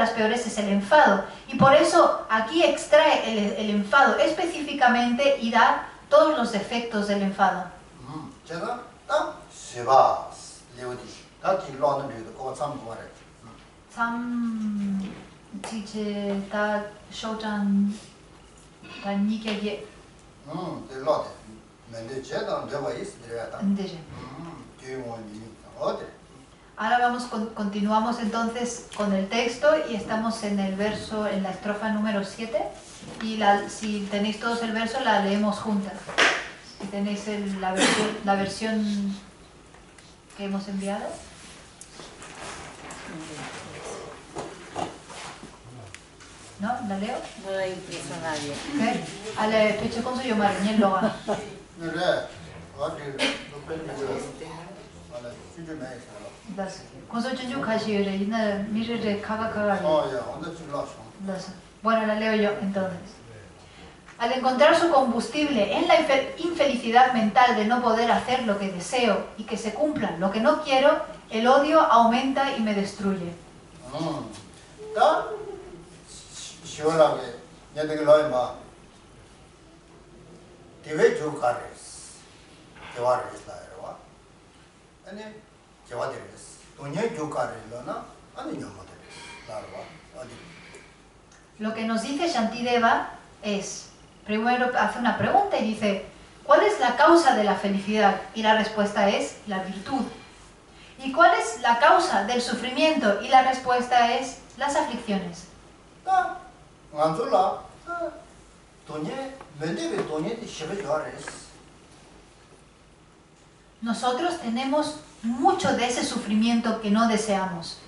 peores es el enfado. Y por eso aquí extrae el enfado específicamente y da todos los defectos del enfado. Ahora continuamos entonces con el texto y estamos en el verso, en la estrofa número 7. Y si tenéis todos el verso, la leemos juntas. Si tenéis la versión que hemos enviado. ¿No? ¿La leo? No la impresa nadie. Okay. Ale pecho con su yomar, ni el loga. Bueno, la leo yo entonces. Al encontrar su combustible en la infelicidad mental de no poder hacer lo que deseo y que se cumpla lo que no quiero, el odio aumenta y me destruye. Lo que nos dice Shantideva es, primero hace una pregunta y dice, ¿cuál es la causa de la felicidad? Y la respuesta es la virtud. ¿Y cuál es la causa del sufrimiento? Y la respuesta es las aflicciones. Nosotros tenemos mucho de ese sufrimiento que no deseamos.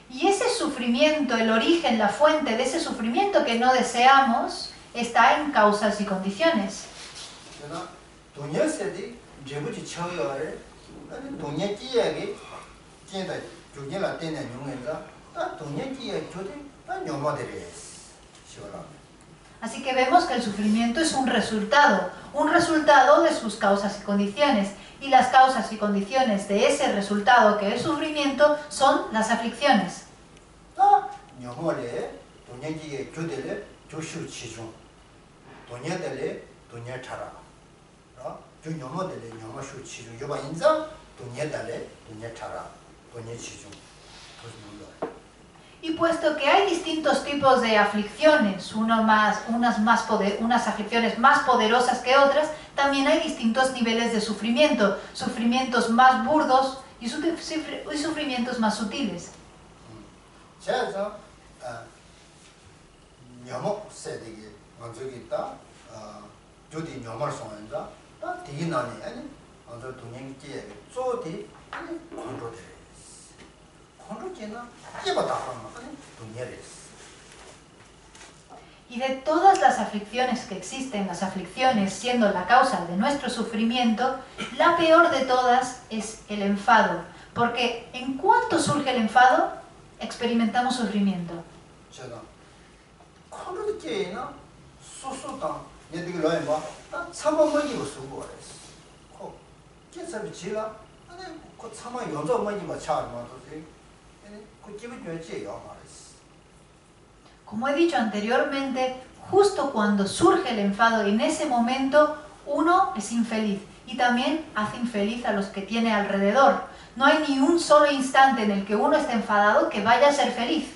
Y ese sufrimiento, el origen, la fuente de ese sufrimiento que no deseamos, está en causas y condiciones. Así que vemos que el sufrimiento es un resultado de sus causas y condiciones. Y las causas y condiciones de ese resultado que es sufrimiento son las aflicciones. Y puesto que hay distintos tipos de aflicciones, unas aflicciones más poderosas que otras, también hay distintos niveles de sufrimiento, sufrimientos más burdos y sufrimientos más sutiles. Y de todas las aflicciones que existen, las aflicciones siendo la causa de nuestro sufrimiento, la peor de todas es el enfado, porque en cuanto surge el enfado, experimentamos sufrimiento. Como he dicho anteriormente, justo cuando surge el enfado, en ese momento uno es infeliz y también hace infeliz a los que tiene alrededor. No hay ni un solo instante en el que uno esté enfadado que vaya a ser feliz.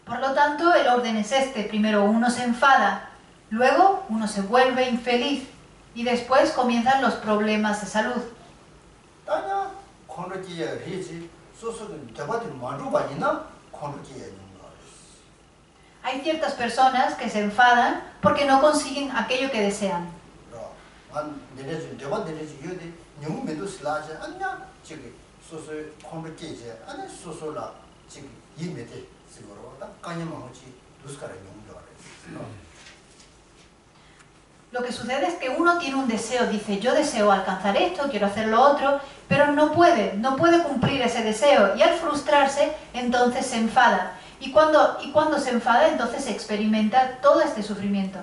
Por lo tanto, el orden es este. Primero uno se enfada, luego uno se vuelve infeliz y después comienzan los problemas de salud. Hay ciertas personas que se enfadan porque no consiguen aquello que desean. Lo que sucede es que uno tiene un deseo, dice, yo deseo alcanzar esto, quiero hacer lo otro, pero no puede cumplir ese deseo y al frustrarse, entonces se enfada. Y cuando se enfada, entonces se experimenta todo este sufrimiento.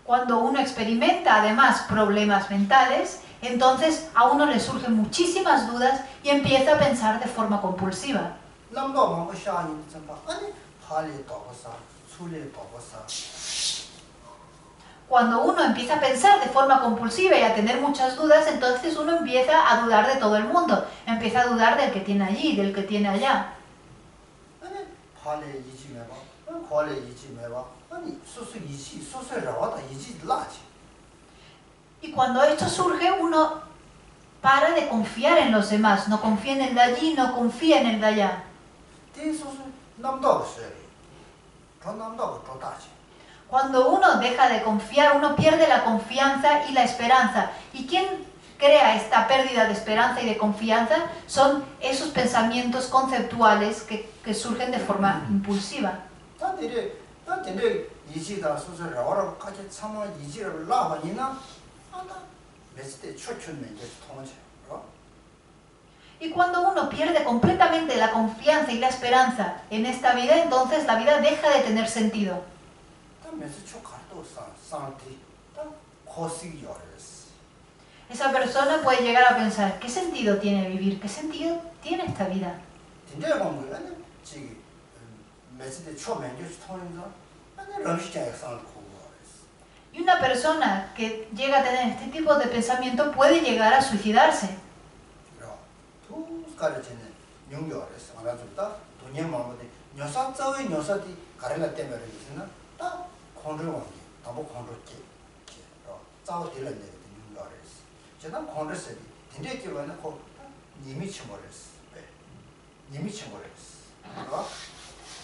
Cuando uno experimenta además problemas mentales, entonces a uno le surgen muchísimas dudas y empieza a pensar de forma compulsiva. Cuando uno empieza a pensar de forma compulsiva y a tener muchas dudas, entonces uno empieza a dudar de todo el mundo. Empieza a dudar del que tiene allí, del que tiene allá. Y cuando esto surge, uno para de confiar en los demás. No confía en el de allí, no confía en el de allá. Cuando uno deja de confiar, uno pierde la confianza y la esperanza. ¿Y quién crea esta pérdida de esperanza y de confianza? Son esos pensamientos conceptuales que surgen de forma impulsiva. Y cuando uno pierde completamente la confianza y la esperanza en esta vida, entonces la vida deja de tener sentido. Esa persona puede llegar a pensar, ¿qué sentido tiene vivir? ¿Qué sentido tiene esta vida? Y una persona que llega a tener este tipo de pensamiento puede llegar a suicidarse.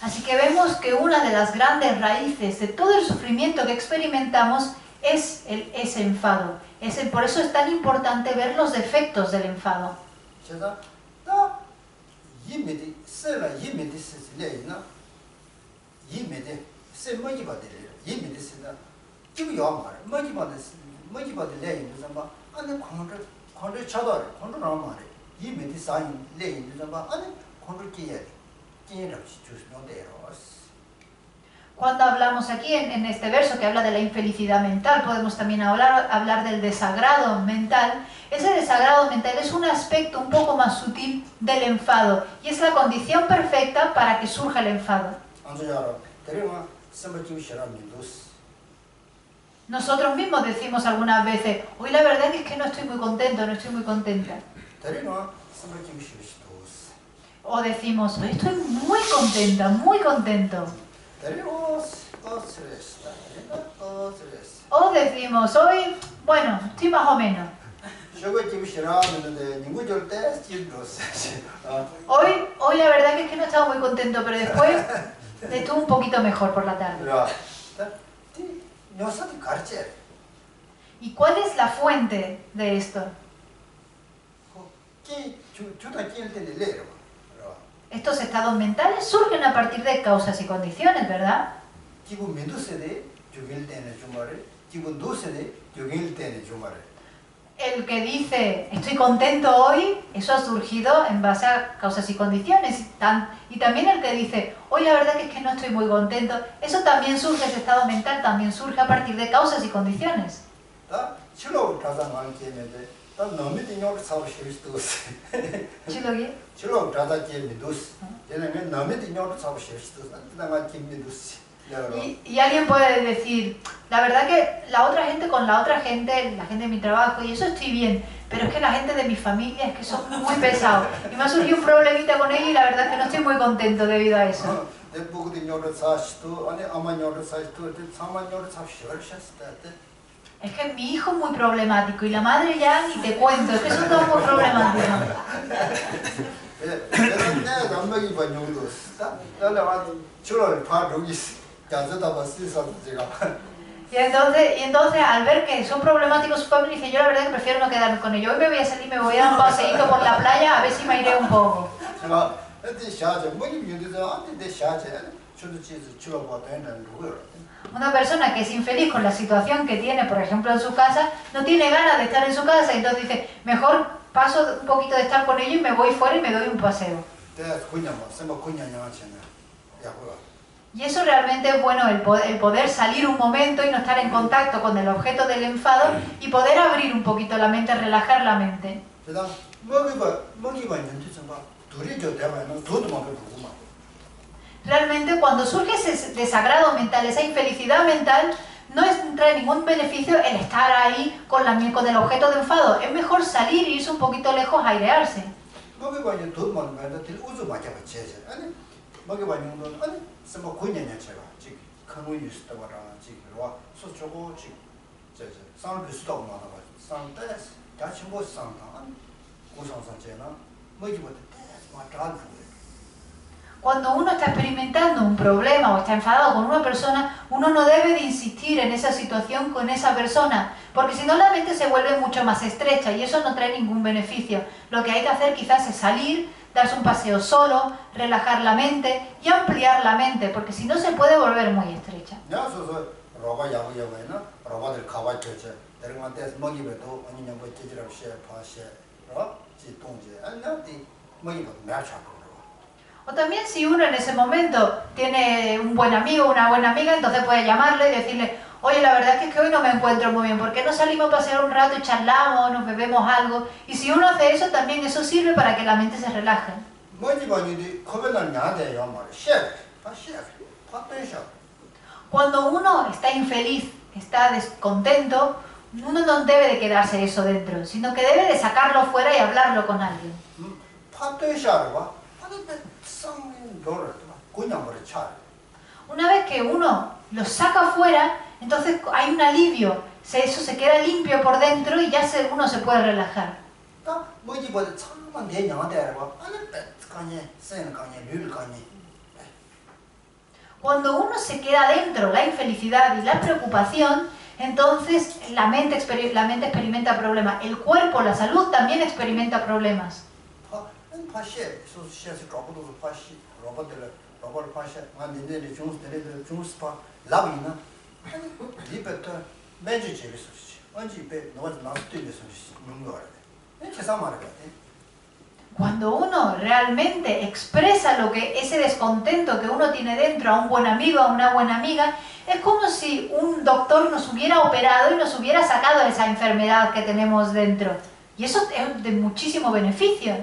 Así que vemos que una de las grandes raíces de todo el sufrimiento que experimentamos es ese enfado. Por eso es tan importante ver los defectos del enfado. Cuando hablamos aquí en este verso que habla de la infelicidad mental, podemos también hablar del desagrado mental. Ese desagrado mental es un aspecto un poco más sutil del enfado y es la condición perfecta para que surja el enfado. Nosotros mismos decimos algunas veces, hoy la verdad es que no estoy muy contento, no estoy muy contenta. O decimos, hoy estoy muy contenta, muy contento. O decimos, hoy, bueno, estoy más o menos. Hoy la verdad es que no estaba muy contento, pero después estuve un poquito mejor por la tarde. ¿Y cuál es la fuente de esto? Estos estados mentales surgen a partir de causas y condiciones, ¿verdad? El que dice, estoy contento hoy, eso ha surgido en base a causas y condiciones. Y también el que dice, hoy la verdad es que no estoy muy contento, eso también surge, ese estado mental también surge a partir de causas y condiciones. Y alguien puede decir, la verdad que la otra gente con la otra gente, la gente de mi trabajo, y eso estoy bien, pero es que la gente de mi familia es que son muy pesados. Y me ha surgido un problemita con ellos y la verdad es que no estoy muy contento debido a eso. Es que mi hijo es muy problemático y la madre ya ni te cuento, es que son todos muy problemáticos. Y entonces al ver que son problemáticos su familia, dice, yo la verdad que prefiero no quedarme con ellos. Hoy me voy a salir, me voy a dar un paseíto por la playa a ver si me iré un poco. Una persona que es infeliz con la situación que tiene, por ejemplo, en su casa, no tiene ganas de estar en su casa, entonces dice, mejor paso un poquito de estar con ellos y me voy fuera y me doy un paseo. Y eso realmente es bueno, el poder salir un momento y no estar en contacto con el objeto del enfado y poder abrir un poquito la mente, relajar la mente. Realmente cuando surge ese desagrado mental, esa infelicidad mental, no trae ningún beneficio el estar ahí con el objeto de enfado. Es mejor salir e irse un poquito lejos a airearse. Cuando uno está experimentando un problema o está enfadado con una persona, uno no debe de insistir en esa situación con esa persona, porque si no la mente se vuelve mucho más estrecha y eso no trae ningún beneficio. Lo que hay que hacer quizás es salir, darse un paseo solo, relajar la mente y ampliar la mente, porque si no se puede volver muy estrecha. O también si uno en ese momento tiene un buen amigo o una buena amiga, entonces puede llamarle y decirle, oye, la verdad es que hoy no me encuentro muy bien, ¿por qué no salimos a pasear un rato y charlamos, nos bebemos algo? Y si uno hace eso, también eso sirve para que la mente se relaje. Cuando uno está infeliz está descontento, uno no debe de quedarse eso dentro, sino que debe de sacarlo fuera y hablarlo con alguien. Una vez que uno lo saca fuera, entonces hay un alivio, eso se queda limpio por dentro y ya uno se puede relajar. Cuando uno se queda dentro, la infelicidad y la preocupación, entonces la mente experimenta problemas, el cuerpo, la salud también experimenta problemas. Cuando uno realmente expresa ese descontento que uno tiene dentro a un buen amigo, a una buena amiga, es como si un doctor nos hubiera operado y nos hubiera sacado esa enfermedad que tenemos dentro. Y eso es de muchísimo beneficio.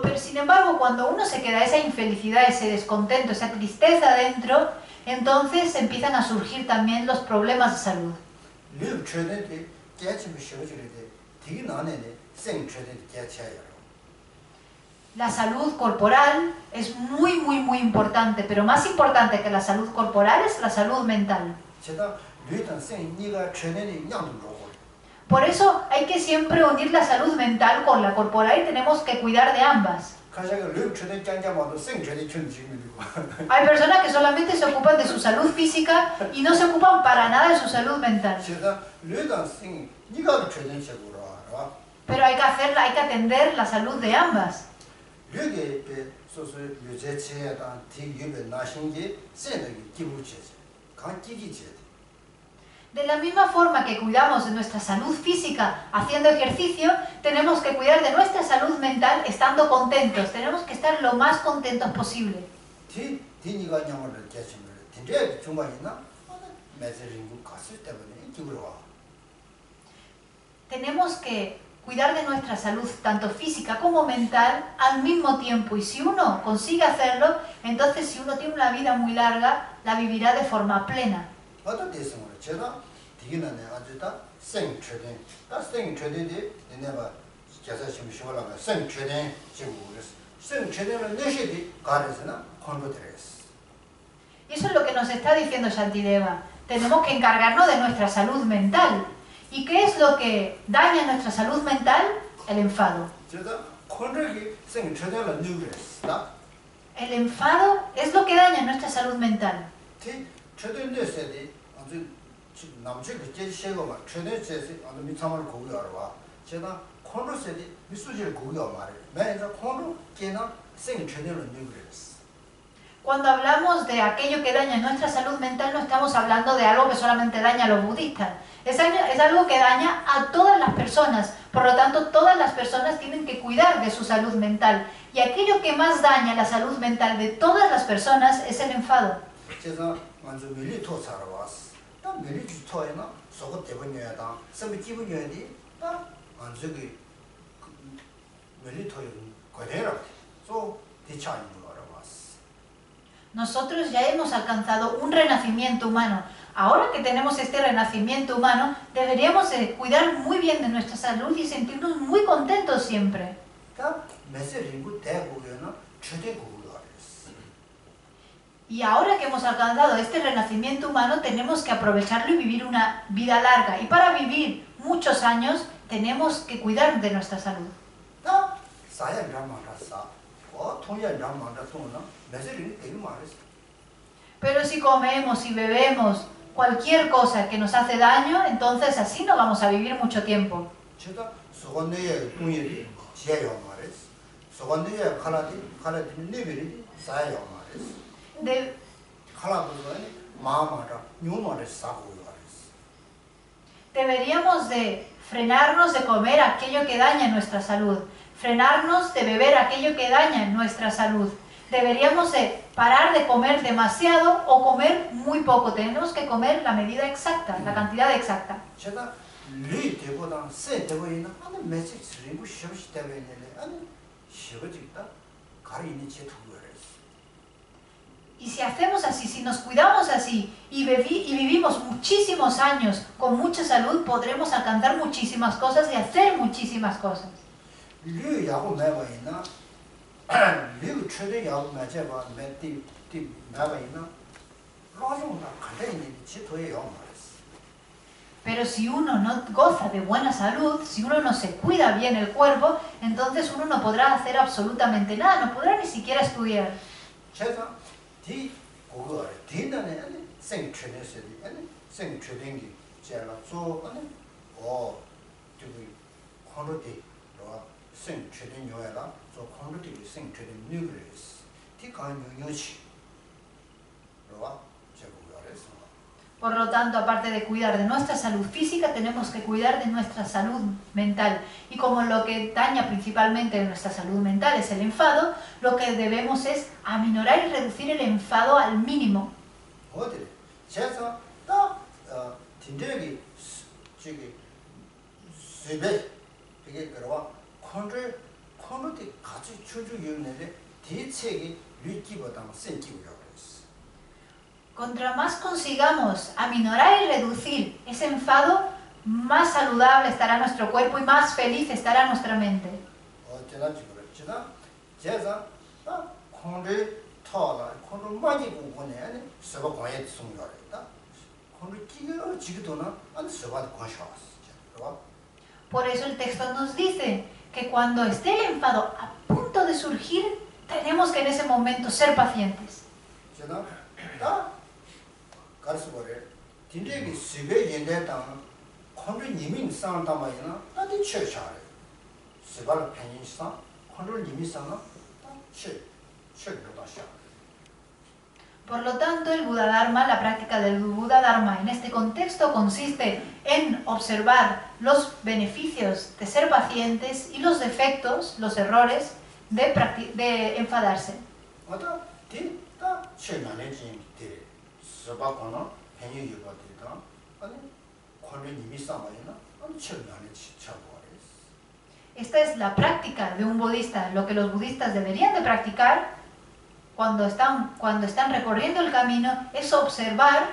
Pero sin embargo, cuando uno se queda esa infelicidad, ese descontento, esa tristeza dentro, entonces empiezan a surgir también los problemas de salud. La salud corporal es muy importante, pero más importante que la salud corporal es la salud mental. Por eso hay que siempre unir la salud mental con la corporal y tenemos que cuidar de ambas. Hay personas que solamente se ocupan de su salud física y no se ocupan para nada de su salud mental. Pero hay que atender la salud de ambas. De la misma forma que cuidamos de nuestra salud física haciendo ejercicio, tenemos que cuidar de nuestra salud mental estando contentos. Tenemos que estar lo más contentos posible. Tenemos que cuidar de nuestra salud, tanto física como mental, al mismo tiempo. Y si uno consigue hacerlo, entonces si uno tiene una vida muy larga, la vivirá de forma plena. Y eso es lo que nos está diciendo Shantideva. Tenemos que encargarnos de nuestra salud mental. ¿Y qué es lo que daña nuestra salud mental? El enfado. El enfado es lo que daña nuestra salud mental. Cuando hablamos de aquello que daña nuestra salud mental, no estamos hablando de algo que solamente daña a los budistas. Es algo que daña a todas las personas. Por lo tanto, todas las personas tienen que cuidar de su salud mental. Y aquello que más daña la salud mental de todas las personas es el enfado. Nosotros ya hemos alcanzado un renacimiento humano. Ahora que tenemos este renacimiento humano, deberíamos cuidar muy bien de nuestra salud y sentirnos muy contentos siempre. Y ahora que hemos alcanzado este renacimiento humano, tenemos que aprovecharlo y vivir una vida larga. Y para vivir muchos años, tenemos que cuidar de nuestra salud. Pero si comemos y bebemos cualquier cosa que nos hace daño, entonces así no vamos a vivir mucho tiempo. Deberíamos de frenarnos de comer aquello que daña nuestra salud, frenarnos de beber aquello que daña nuestra salud. Deberíamos de parar de comer demasiado o comer muy poco. Tenemos que comer la medida exacta, la cantidad exacta. 류 되고다 세 되고 있는 아니 매직 스리부 쉬시 되면은 아니 쉬어지다 가리니 제투거래. Y si hacemos así, si nos cuidamos así y vivimos muchísimos años con mucha salud, podremos alcanzar muchísimas cosas y hacer muchísimas cosas. Pero si uno no goza de buena salud, si uno no se cuida bien el cuerpo, entonces uno no podrá hacer absolutamente nada, no podrá ni siquiera estudiar. 디 그거 뒤는 아니 생체내서리 아니 생체된기 제가 저 아니 저기 콘로디 로 생체된 요야라 저 콘로디 생체된 뉴클레스 디 강요요시 로와 제가 그래서 Por lo tanto, aparte de cuidar de nuestra salud física, tenemos que cuidar de nuestra salud mental. Y como lo que daña principalmente nuestra salud mental es el enfado, lo que debemos es aminorar y reducir el enfado al mínimo. Contra más consigamos aminorar y reducir ese enfado, más saludable estará nuestro cuerpo y más feliz estará nuestra mente. Por eso el texto nos dice que cuando esté el enfado a punto de surgir, tenemos que en ese momento ser pacientes. Por lo tanto, el Buda Dharma, la práctica del Buda Dharma en este contexto consiste en observar los beneficios de ser pacientes y los defectos, los errores de enfadarse. Esta es la práctica de un budista, lo que los budistas deberían de practicar cuando están recorriendo el camino es observar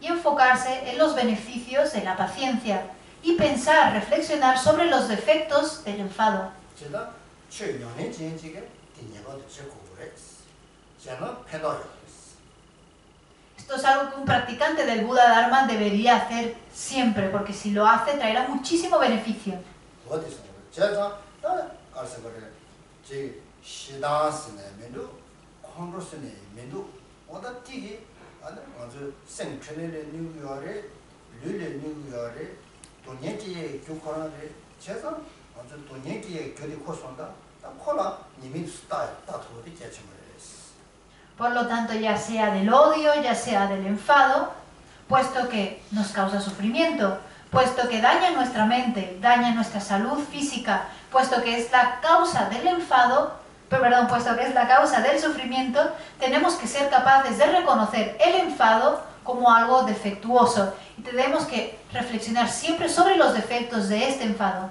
y enfocarse en los beneficios de la paciencia y pensar, reflexionar sobre los defectos del enfado. Esto es algo que un practicante del Buda Dharma debería hacer siempre, porque si lo hace traerá muchísimo beneficio. Por lo tanto, ya sea del odio, ya sea del enfado, puesto que nos causa sufrimiento, puesto que daña nuestra mente, daña nuestra salud física, puesto que es la causa del enfado, puesto que es la causa del sufrimiento, tenemos que ser capaces de reconocer el enfado como algo defectuoso y tenemos que reflexionar siempre sobre los defectos de este enfado.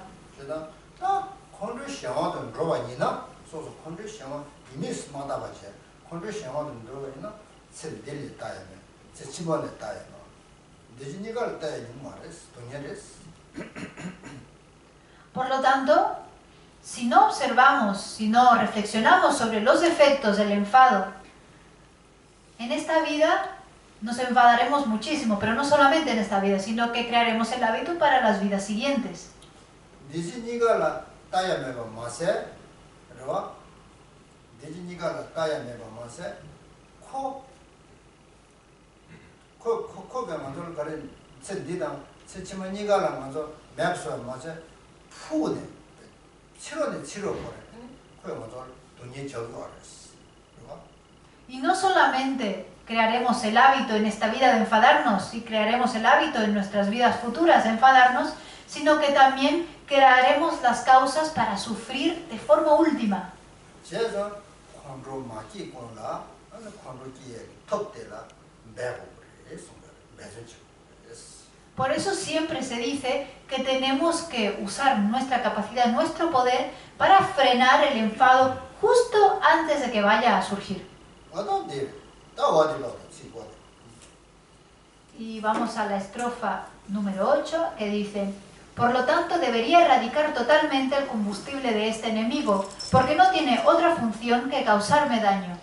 Por lo tanto, si no observamos, si no reflexionamos sobre los efectos del enfado, en esta vida nos enfadaremos muchísimo, pero no solamente en esta vida, sino que crearemos el hábito para las vidas siguientes. Y no solamente crearemos el hábito en esta vida de enfadarnos y crearemos el hábito en nuestras vidas futuras de enfadarnos, sino que también crearemos las causas para sufrir de forma última. Por eso siempre se dice que tenemos que usar nuestra capacidad, nuestro poder, para frenar el enfado justo antes de que vaya a surgir. Y vamos a la estrofa número 8, que dice: por lo tanto, debería erradicar totalmente el combustible de este enemigo, porque no tiene otra función que causarme daño.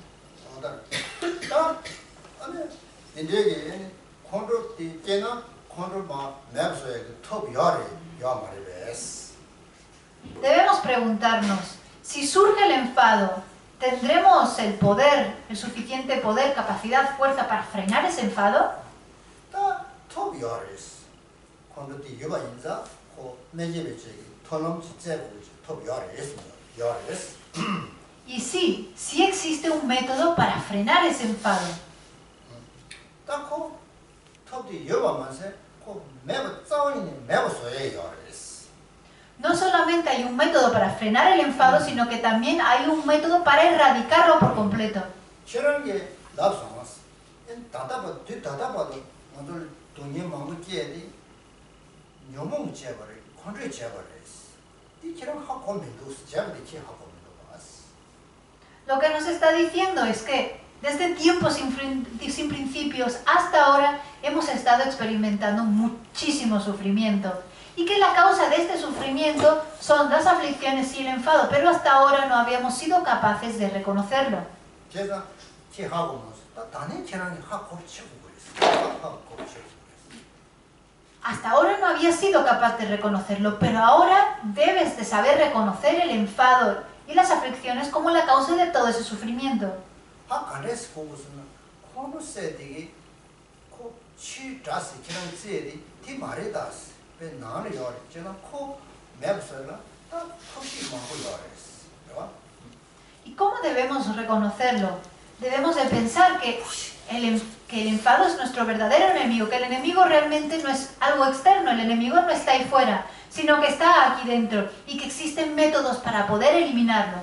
Debemos preguntarnos, si surge el enfado, ¿tendremos el poder, el suficiente poder, capacidad, fuerza para frenar ese enfado? Y sí existe un método para frenar ese enfado. No solamente hay un método para frenar el enfado, sino que también hay un método para erradicarlo por completo. Lo que nos está diciendo es que desde tiempos sin principios hasta ahora hemos estado experimentando muchísimo sufrimiento, y que la causa de este sufrimiento son las aflicciones y el enfado, pero hasta ahora no habíamos sido capaces de reconocerlo. Hasta ahora no había sido capaz de reconocerlo, pero ahora debes de saber reconocer el enfado y las aflicciones como la causa de todo ese sufrimiento. ¿Y cómo debemos reconocerlo? Debemos de pensar que el enfado es nuestro verdadero enemigo, que el enemigo realmente no es algo externo, el enemigo no está ahí fuera, sino que está aquí dentro, y que existen métodos para poder eliminarlo.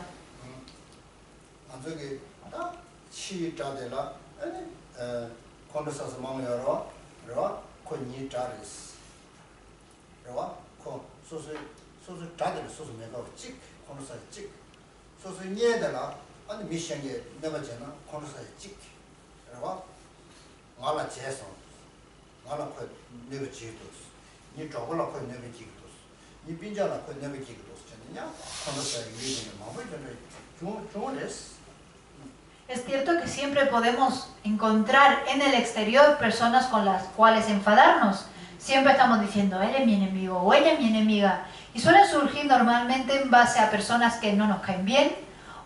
Es cierto que siempre podemos encontrar en el exterior personas con las cuales enfadarnos. Siempre estamos diciendo, él es mi enemigo o ella es mi enemiga. Y suelen surgir normalmente en base a personas que no nos caen bien,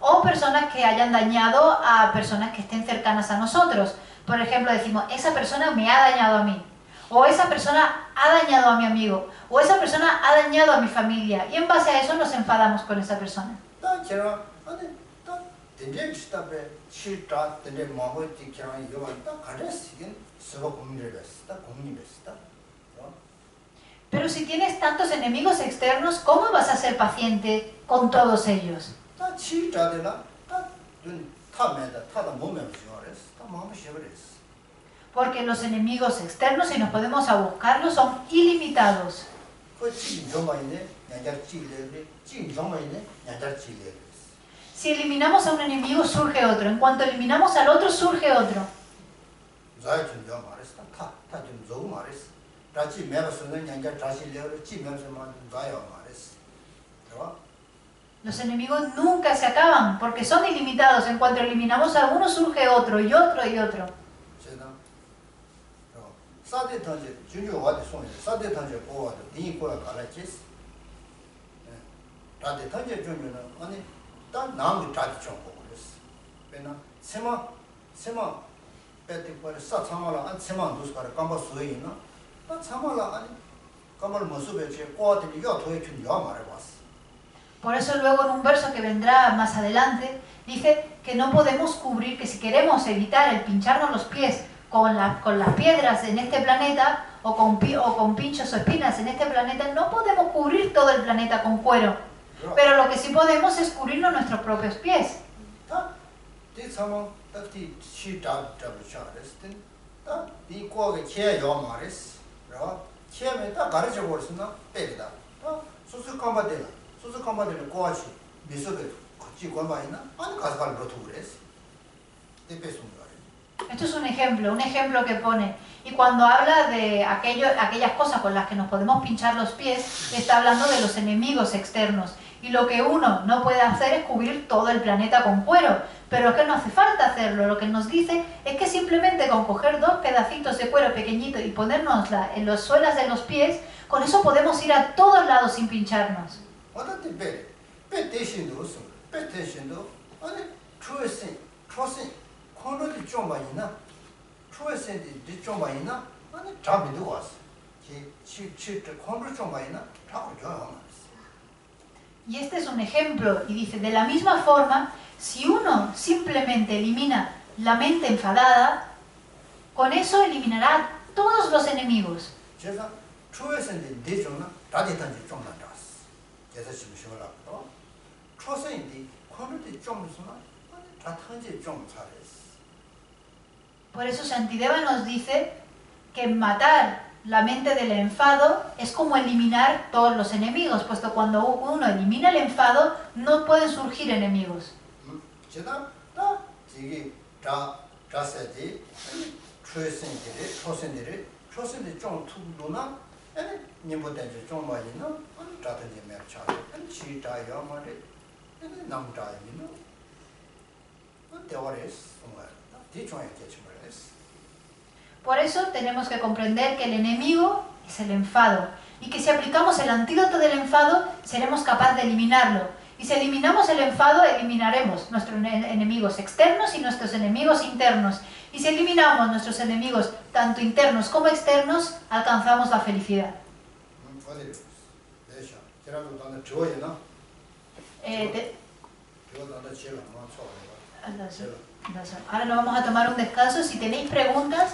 o personas que hayan dañado a personas que estén cercanas a nosotros. Por ejemplo, decimos, esa persona me ha dañado a mí, o esa persona ha dañado a mi amigo, o esa persona ha dañado a mi familia, y en base a eso nos enfadamos con esa persona. Pero si tienes tantos enemigos externos, ¿cómo vas a ser paciente con todos ellos? Porque los enemigos externos, si nos podemos a buscarlos, son ilimitados. Si eliminamos a un enemigo, surge otro. En cuanto eliminamos al otro, surge otro. Los enemigos nunca se acaban, porque son ilimitados. En cuanto eliminamos a uno, surge otro, y otro, y otro. Por eso luego en un verso que vendrá más adelante, dice que no podemos cubrir, que si queremos evitar el pincharnos los pies con las piedras en este planeta, o con pinchos o espinas en este planeta, no podemos cubrir todo el planeta con cuero. Pero lo que sí podemos es cubrirnos nuestros propios pies. 시험에 딱 가르쳐 버렸으나 빼기다. 수수 컴바데라. 수수 컴바데는 고아시 미소게 같이 권바이나 아니 가서 갈 것도 그랬어. Esto es un ejemplo que pone. Y cuando habla de aquellas cosas con las que nos podemos pinchar los pies, está hablando de los enemigos externos. Y lo que uno no puede hacer es cubrir todo el planeta con cuero. Pero es que no hace falta hacerlo. Lo que nos dice es que simplemente con coger 2 pedacitos de cuero pequeñitos y ponérnosla en las suelas de los pies, con eso podemos ir a todos lados sin pincharnos. Y este es un ejemplo, y dice, de la misma forma, si uno simplemente elimina la mente enfadada, con eso eliminará todos los enemigos. Por eso Shantideva nos dice que matar la mente del enfado es como eliminar todos los enemigos, puesto cuando uno elimina el enfado no pueden surgir enemigos. Por eso tenemos que comprender que el enemigo es el enfado y que si aplicamos el antídoto del enfado seremos capaces de eliminarlo. Y si eliminamos el enfado, eliminaremos nuestros enemigos externos y nuestros enemigos internos. Y si eliminamos nuestros enemigos tanto internos como externos, alcanzamos la felicidad. Ahora nos vamos a tomar un descanso. Si tenéis preguntas,